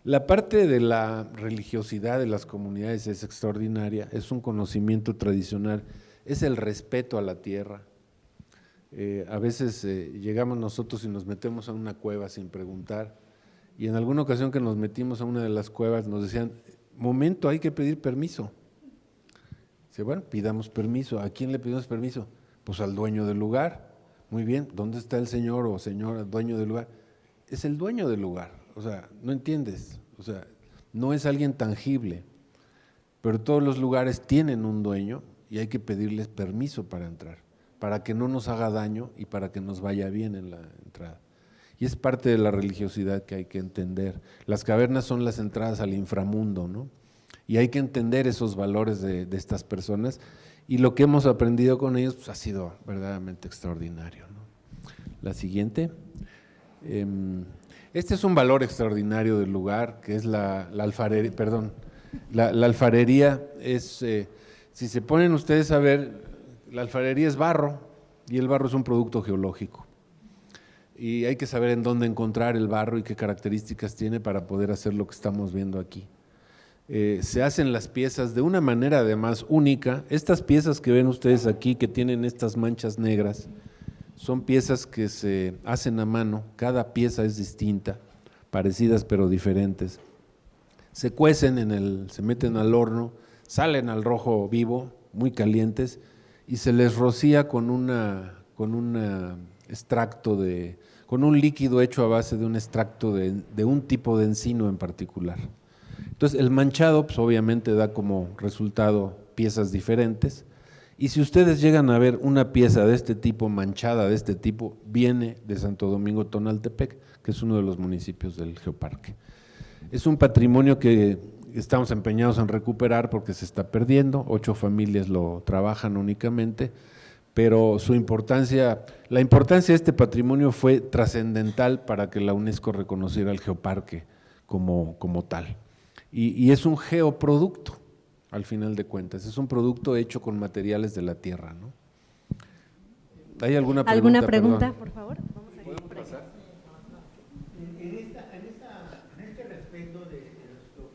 La parte de la religiosidad de las comunidades es extraordinaria, es un conocimiento tradicional, es el respeto a la tierra. A veces llegamos nosotros y nos metemos a una cueva sin preguntar, y en alguna ocasión que nos metimos a una de las cuevas nos decían, momento, hay que pedir permiso. Dice, bueno, pidamos permiso. ¿A quién le pedimos permiso? Pues al dueño del lugar. Muy bien, ¿dónde está el señor o señora dueño del lugar? Es el dueño del lugar, o sea, no entiendes, o sea, no es alguien tangible, pero todos los lugares tienen un dueño y hay que pedirles permiso para entrar, para que no nos haga daño y para que nos vaya bien en la entrada. Y es parte de la religiosidad que hay que entender. Las cavernas son las entradas al inframundo, ¿no? Y hay que entender esos valores de estas personas, y lo que hemos aprendido con ellos pues, ha sido verdaderamente extraordinario, ¿no? La siguiente. Este es un valor extraordinario del lugar, que es la alfarería, perdón, la alfarería es, si se ponen ustedes a ver, la alfarería es barro, y el barro es un producto geológico. Y hay que saber en dónde encontrar el barro y qué características tiene para poder hacer lo que estamos viendo aquí. Se hacen las piezas de una manera además única. Estas piezas que ven ustedes aquí, que tienen estas manchas negras, son piezas que se hacen a mano, cada pieza es distinta, parecidas pero diferentes. Se cuecen, se meten al horno, salen al rojo vivo, muy calientes, y se les rocía con un líquido hecho a base de un extracto de un tipo de encino en particular. Entonces el manchado pues obviamente da como resultado piezas diferentes, y si ustedes llegan a ver una pieza de este tipo, manchada de este tipo, viene de Santo Domingo Tonaltepec, que es uno de los municipios del Geoparque. Es un patrimonio que estamos empeñados en recuperar porque se está perdiendo, 8 familias lo trabajan únicamente, pero su importancia, la importancia de este patrimonio fue trascendental para que la UNESCO reconociera el geoparque como tal. Y es un geoproducto, al final de cuentas, es un producto hecho con materiales de la tierra, ¿no? ¿Hay alguna pregunta? ¿Alguna pregunta, Perdón. por favor? Vamos a ir por ahí. En este respecto de los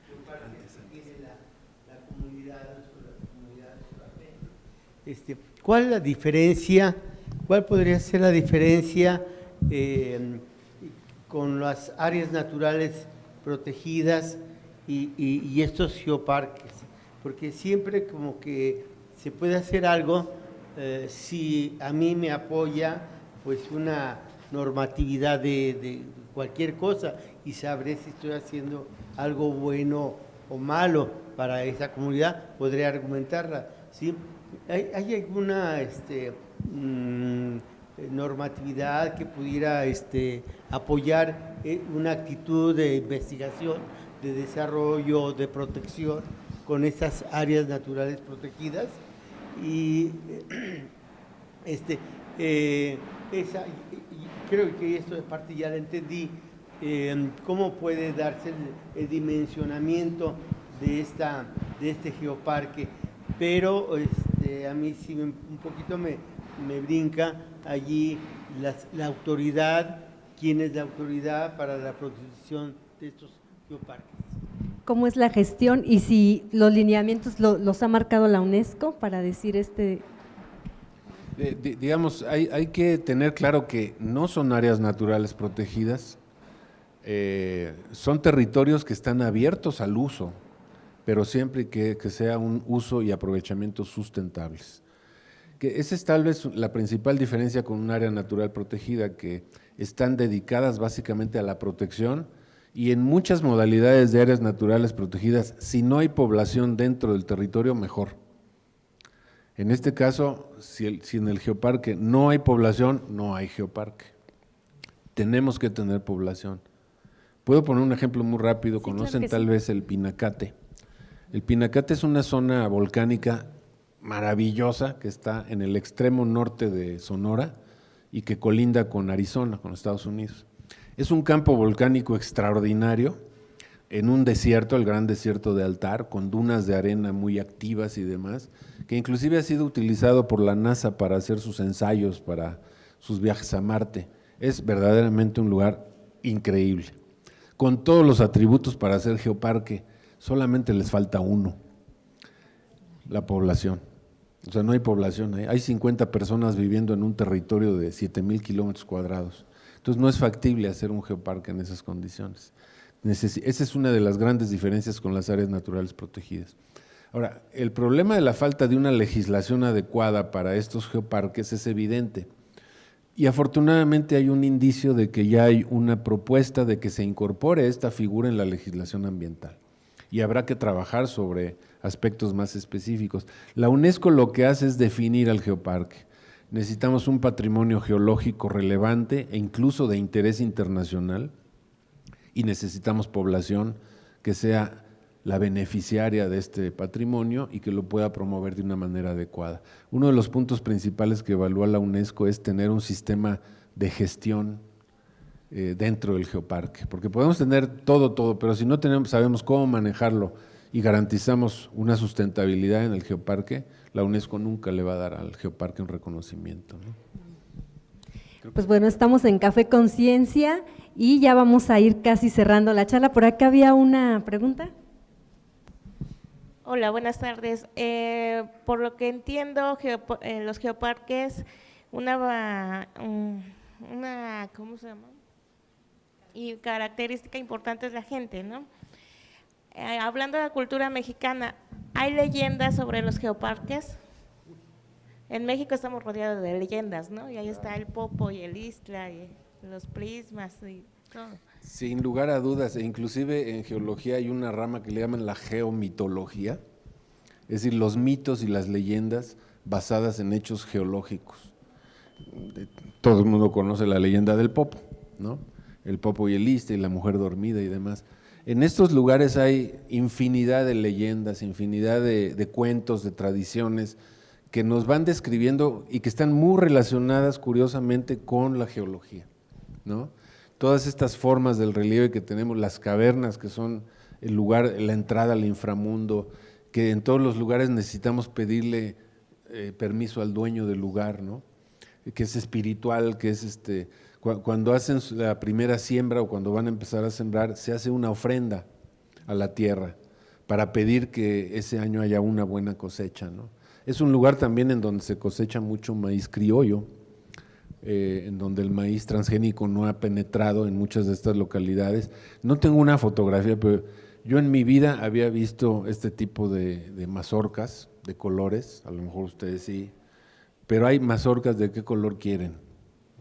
geoparques que tiene la comunidad, las comunidades, ¿cuál es la diferencia? ¿Cuál podría ser la diferencia con las áreas naturales protegidas y estos geoparques? Porque siempre como que se puede hacer algo si a mí me apoya pues una normatividad de cualquier cosa y sabré si estoy haciendo algo bueno o malo para esa comunidad, podré argumentarla, ¿sí? ¿Hay alguna normatividad que pudiera apoyar una actitud de investigación, de desarrollo, de protección con estas áreas naturales protegidas? Y creo que esto de parte ya lo entendí, cómo puede darse el dimensionamiento de este geoparque, pero a mí sí un poquito me brinca allí la autoridad, quién es la autoridad para la protección de estos geoparques. ¿Cómo es la gestión y si los lineamientos los ha marcado la UNESCO para decir Digamos, hay que tener claro que no son áreas naturales protegidas, son territorios que están abiertos al uso, pero siempre que sea un uso y aprovechamiento sustentables. Que esa es tal vez la principal diferencia con un área natural protegida, que están dedicadas básicamente a la protección. Y en muchas modalidades de áreas naturales protegidas, si no hay población dentro del territorio, mejor. En este caso, si en el geoparque no hay población, no hay geoparque. Tenemos que tener población. Puedo poner un ejemplo muy rápido, Sí, conocen claro que tal sí. vez el Pinacate. El Pinacate es una zona volcánica maravillosa que está en el extremo norte de Sonora y que colinda con Arizona, con Estados Unidos. Es un campo volcánico extraordinario, en un desierto, el gran desierto de Altar, con dunas de arena muy activas y demás, que inclusive ha sido utilizado por la NASA para hacer sus ensayos, para sus viajes a Marte. Es verdaderamente un lugar increíble, con todos los atributos para hacer geoparque, solamente les falta uno, la población. O sea, no hay población, hay 50 personas viviendo en un territorio de 7,000 kilómetros cuadrados. Entonces no es factible hacer un geoparque en esas condiciones. Esa es una de las grandes diferencias con las áreas naturales protegidas. Ahora, el problema de la falta de una legislación adecuada para estos geoparques es evidente. Y afortunadamente hay un indicio de que ya hay una propuesta de que se incorpore esta figura en la legislación ambiental. Y habrá que trabajar sobre aspectos más específicos. La UNESCO lo que hace es definir al geoparque. Necesitamos un patrimonio geológico relevante e incluso de interés internacional, y necesitamos población que sea la beneficiaria de este patrimonio y que lo pueda promover de una manera adecuada. Uno de los puntos principales que evalúa la UNESCO es tener un sistema de gestión dentro del geoparque, porque podemos tener todo, pero si no sabemos cómo manejarlo y garantizamos una sustentabilidad en el geoparque, la UNESCO nunca le va a dar al geoparque un reconocimiento, ¿no? Pues bueno, estamos en Café Conciencia y ya vamos a ir casi cerrando la charla. Por acá había una pregunta. Hola, buenas tardes. Por lo que entiendo, los geoparques, una ¿cómo se llama? Y característica importante es la gente, ¿no? Hablando de la cultura mexicana, ¿hay leyendas sobre los geoparques? En México estamos rodeados de leyendas, ¿no? Y ahí está el Popo y el Ixtla y los prismas y todo. Sin lugar a dudas, e inclusive en geología hay una rama que le llaman la geomitología, es decir, los mitos y las leyendas basadas en hechos geológicos. Todo el mundo conoce la leyenda del Popo, ¿no? el Popo y el Iste y la Mujer Dormida y demás. En estos lugares hay infinidad de leyendas, infinidad de cuentos, de tradiciones que nos van describiendo y que están muy relacionadas curiosamente con la geología, ¿no? Todas estas formas del relieve que tenemos, las cavernas que son el lugar, la entrada al inframundo, que en todos los lugares necesitamos pedirle permiso al dueño del lugar, ¿no? Que es espiritual, que es cuando hacen la primera siembra o cuando van a empezar a sembrar, se hace una ofrenda a la tierra para pedir que ese año haya una buena cosecha, ¿no? Es un lugar también en donde se cosecha mucho maíz criollo, en donde el maíz transgénico no ha penetrado en muchas de estas localidades. No tengo una fotografía, pero yo en mi vida había visto este tipo de mazorcas de colores, a lo mejor ustedes sí, pero hay mazorcas de qué color quieren,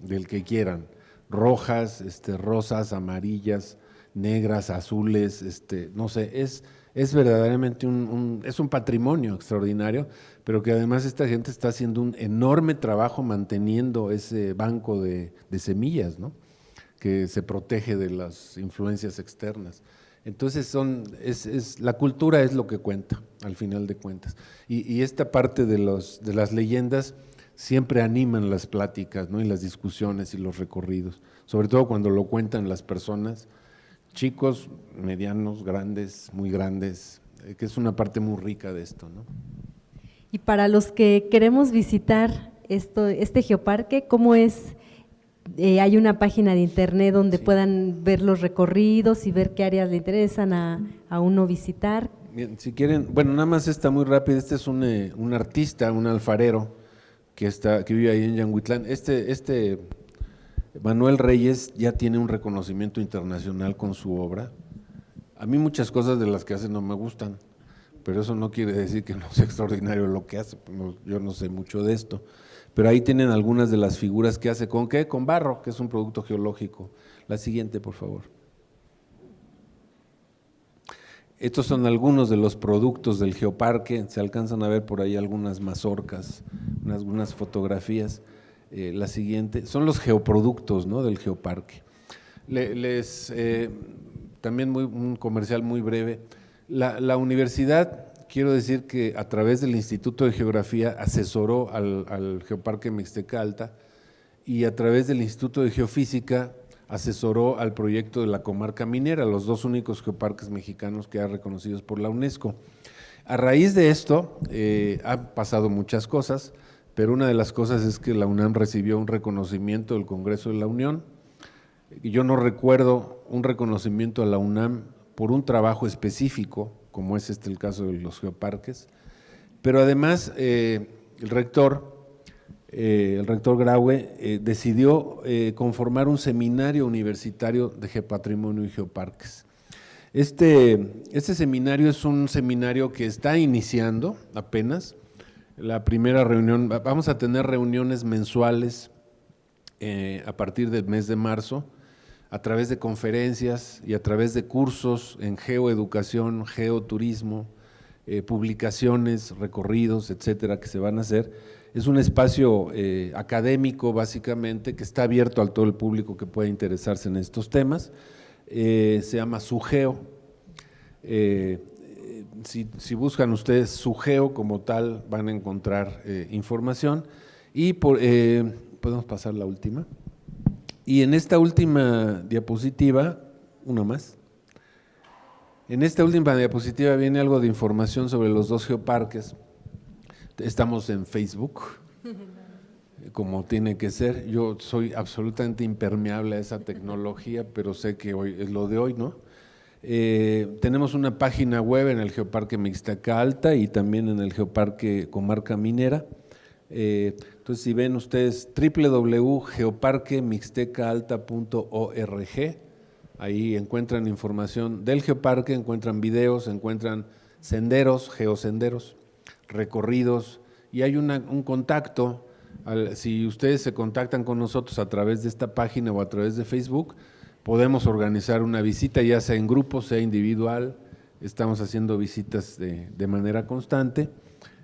del que quieran, rojas, rosas, amarillas, negras, azules, no sé, es verdaderamente es un patrimonio extraordinario, pero que además esta gente está haciendo un enorme trabajo manteniendo ese banco de semillas, ¿no? Que se protege de las influencias externas. Entonces la cultura es lo que cuenta, al final de cuentas. Y esta parte de las leyendas siempre animan las pláticas, ¿no? Y las discusiones y los recorridos, sobre todo cuando lo cuentan las personas, chicos, medianos, grandes, muy grandes, que es una parte muy rica de esto, ¿no? Y para los que queremos visitar este geoparque, ¿cómo es? Hay una página de internet donde Sí. puedan ver los recorridos y ver qué áreas le interesan a uno visitar. Bien, si quieren, bueno, nada más está muy rápido. Este es un artista, un alfarero que vive ahí en Yanguitlán. Manuel Reyes ya tiene un reconocimiento internacional con su obra. A mí muchas cosas de las que hace no me gustan, pero eso no quiere decir que no sea extraordinario lo que hace. Yo no sé mucho de esto, pero ahí tienen algunas de las figuras que hace. ¿Con qué? Con barro, que es un producto geológico. La siguiente, por favor. Estos son algunos de los productos del geoparque. Se alcanzan a ver por ahí algunas mazorcas, algunas fotografías. La siguiente, son los geoproductos, ¿no? Del geoparque. También un comercial muy breve. La universidad, quiero decir que a través del Instituto de Geografía asesoró al Geoparque Mixteca Alta y a través del Instituto de Geofísica asesoró al proyecto de la comarca minera, los dos únicos geoparques mexicanos que hay reconocidos por la UNESCO. A raíz de esto han pasado muchas cosas, pero una de las cosas es que la UNAM recibió un reconocimiento del Congreso de la Unión. Yo no recuerdo un reconocimiento a la UNAM por un trabajo específico, como es el caso de los geoparques, pero además el rector Graue decidió conformar un seminario universitario de geopatrimonio y geoparques. Este seminario es un seminario que está iniciando apenas. La primera reunión, vamos a tener reuniones mensuales a partir del mes de marzo, a través de conferencias y a través de cursos en geoeducación, geoturismo, publicaciones, recorridos, etcétera, que se van a hacer. Es un espacio académico básicamente que está abierto a todo el público que pueda interesarse en estos temas. Se llama SUGEO. Si buscan ustedes SUGEO como tal, van a encontrar información. Y podemos pasar la última. Y en esta última diapositiva, una más. En esta última diapositiva viene algo de información sobre los dos geoparques. Estamos en Facebook, como tiene que ser. Yo soy absolutamente impermeable a esa tecnología, pero sé que hoy es lo de hoy, ¿no? Tenemos una página web en el Geoparque Mixteca Alta y también en el Geoparque Comarca Minera. Entonces, si ven ustedes www.geoparquemixtecaalta.org, ahí encuentran información del geoparque, encuentran videos, encuentran senderos, geosenderos, recorridos, y hay un contacto. Si ustedes se contactan con nosotros a través de esta página o a través de Facebook, podemos organizar una visita, ya sea en grupo, sea individual. Estamos haciendo visitas de manera constante.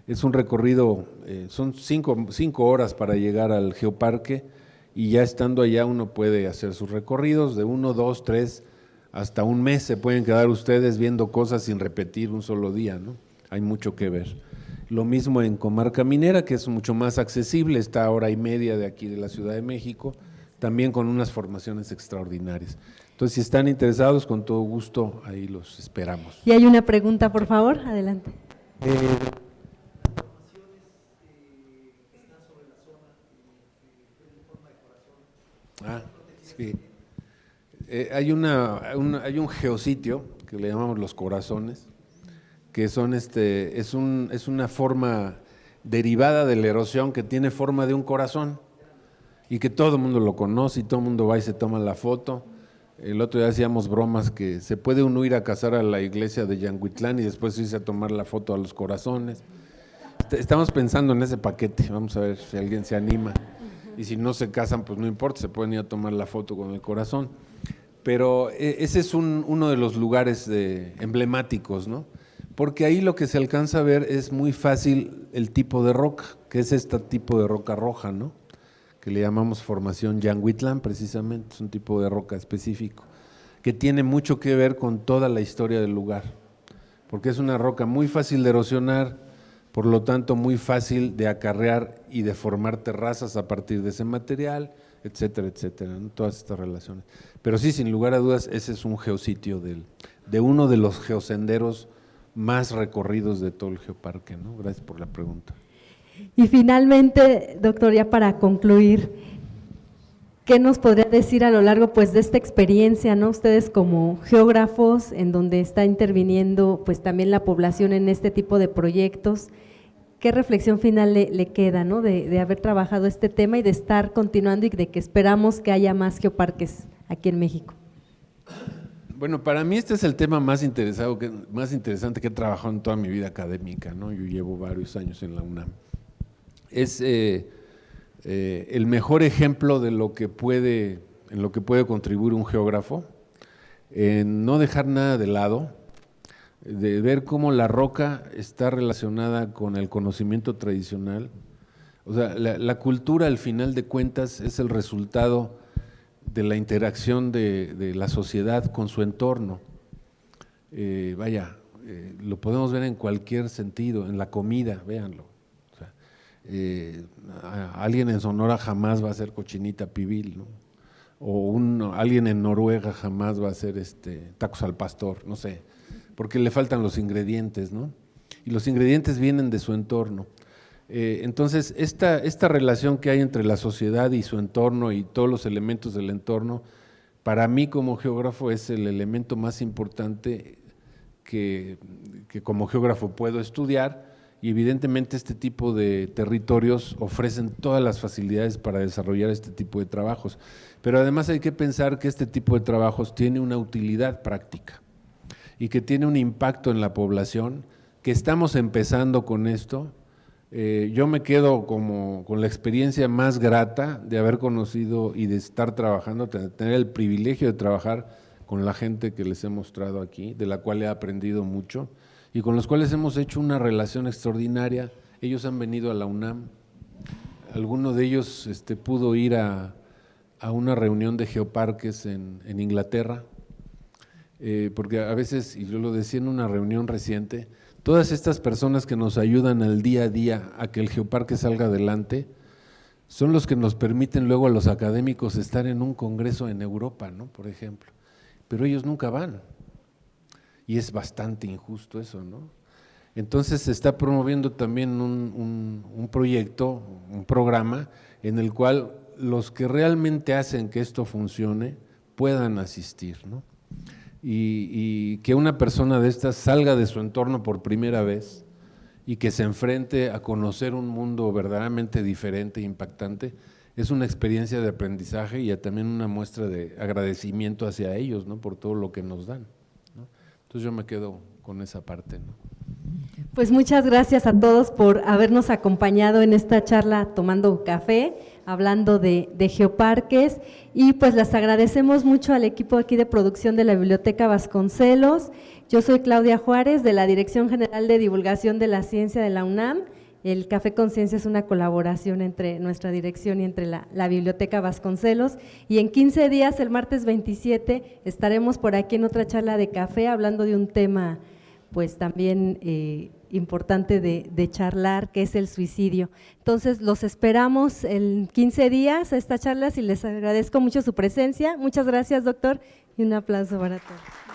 Es un recorrido, son 5 horas para llegar al geoparque y ya estando allá uno puede hacer sus recorridos de 1, 2, 3, hasta un mes se pueden quedar ustedes viendo cosas sin repetir un solo día, ¿no? Hay mucho que ver. Lo mismo en Comarca Minera, que es mucho más accesible, está a 1:30 de aquí de la Ciudad de México, también con unas formaciones extraordinarias. Entonces, si están interesados, con todo gusto, ahí los esperamos. Y hay una pregunta, por favor, adelante. Ah, sí. Hay un geositio que le llamamos Los Corazones, que son es una forma derivada de la erosión que tiene forma de un corazón y que todo el mundo lo conoce y todo el mundo va y se toma la foto. El otro día hacíamos bromas que se puede uno ir a cazar a la iglesia de Yanguitlán y después irse a tomar la foto a Los Corazones. Estamos pensando en ese paquete, vamos a ver si alguien se anima. Y si no se casan, pues no importa, se pueden ir a tomar la foto con el corazón. Pero ese es uno de los lugares emblemáticos, ¿no? Porque ahí lo que se alcanza a ver es muy fácil el tipo de roca, que es este tipo de roca roja, ¿no? Que le llamamos formación Yanguitlán, precisamente, es un tipo de roca específico, que tiene mucho que ver con toda la historia del lugar, porque es una roca muy fácil de erosionar, por lo tanto muy fácil de acarrear y de formar terrazas a partir de ese material, etcétera, etcétera, ¿no? Todas estas relaciones. Pero sí, sin lugar a dudas, ese es un geositio de uno de los geosenderos más recorridos de todo el geoparque, ¿no? Gracias por la pregunta. Y finalmente, doctor, ya para concluir, ¿qué nos podría decir a lo largo pues de esta experiencia, ¿no? Ustedes como geógrafos, en donde está interviniendo pues también la población en este tipo de proyectos, ¿qué reflexión final le queda, ¿no? De haber trabajado este tema y de estar continuando y de que esperamos que haya más geoparques aquí en México? Bueno, para mí este es el tema más interesante que he trabajado en toda mi vida académica, ¿no? Yo llevo varios años en la UNAM. Es el mejor ejemplo de en lo que puede contribuir un geógrafo, en no dejar nada de lado, de ver cómo la roca está relacionada con el conocimiento tradicional. O sea, la cultura al final de cuentas es el resultado de la interacción de la sociedad con su entorno. Lo podemos ver en cualquier sentido, en la comida, véanlo. Alguien en Sonora jamás va a hacer cochinita pibil, ¿no? O alguien en Noruega jamás va a hacer tacos al pastor, no sé, porque le faltan los ingredientes, ¿no? Y los ingredientes vienen de su entorno. Entonces, esta relación que hay entre la sociedad y su entorno y todos los elementos del entorno, para mí como geógrafo es el elemento más importante que como geógrafo puedo estudiar. Y evidentemente este tipo de territorios ofrecen todas las facilidades para desarrollar este tipo de trabajos. Pero además hay que pensar que este tipo de trabajos tiene una utilidad práctica y que tiene un impacto en la población, que estamos empezando con esto. Yo me quedo con la experiencia más grata de haber conocido y de estar trabajando, tener el privilegio de trabajar con la gente que les he mostrado aquí, de la cual he aprendido mucho, y con los cuales hemos hecho una relación extraordinaria. Ellos han venido a la UNAM, alguno de ellos pudo ir a una reunión de geoparques en Inglaterra, porque a veces, y yo lo decía en una reunión reciente, todas estas personas que nos ayudan al día a día a que el geoparque salga adelante, son los que nos permiten luego a los académicos estar en un congreso en Europa, ¿no? Por ejemplo, pero ellos nunca van. Y es bastante injusto eso, ¿no? Entonces se está promoviendo también un proyecto, un programa en el cual los que realmente hacen que esto funcione puedan asistir, ¿no? Y que una persona de estas salga de su entorno por primera vez y que se enfrente a conocer un mundo verdaderamente diferente e impactante, es una experiencia de aprendizaje y también una muestra de agradecimiento hacia ellos, ¿no? Por todo lo que nos dan. Entonces yo me quedo con esa parte, ¿no? Pues muchas gracias a todos por habernos acompañado en esta charla tomando café, hablando de geoparques, y pues les agradecemos mucho al equipo aquí de producción de la Biblioteca Vasconcelos. Yo soy Claudia Juárez, de la Dirección General de Divulgación de la Ciencia de la UNAM, El Café Conciencia es una colaboración entre nuestra dirección y entre la Biblioteca Vasconcelos, y en 15 días, el martes 27, estaremos por aquí en otra charla de café hablando de un tema pues también importante de charlar, que es el suicidio. Entonces, los esperamos en 15 días a estas charlas y les agradezco mucho su presencia. Muchas gracias, doctor, y un aplauso para todos.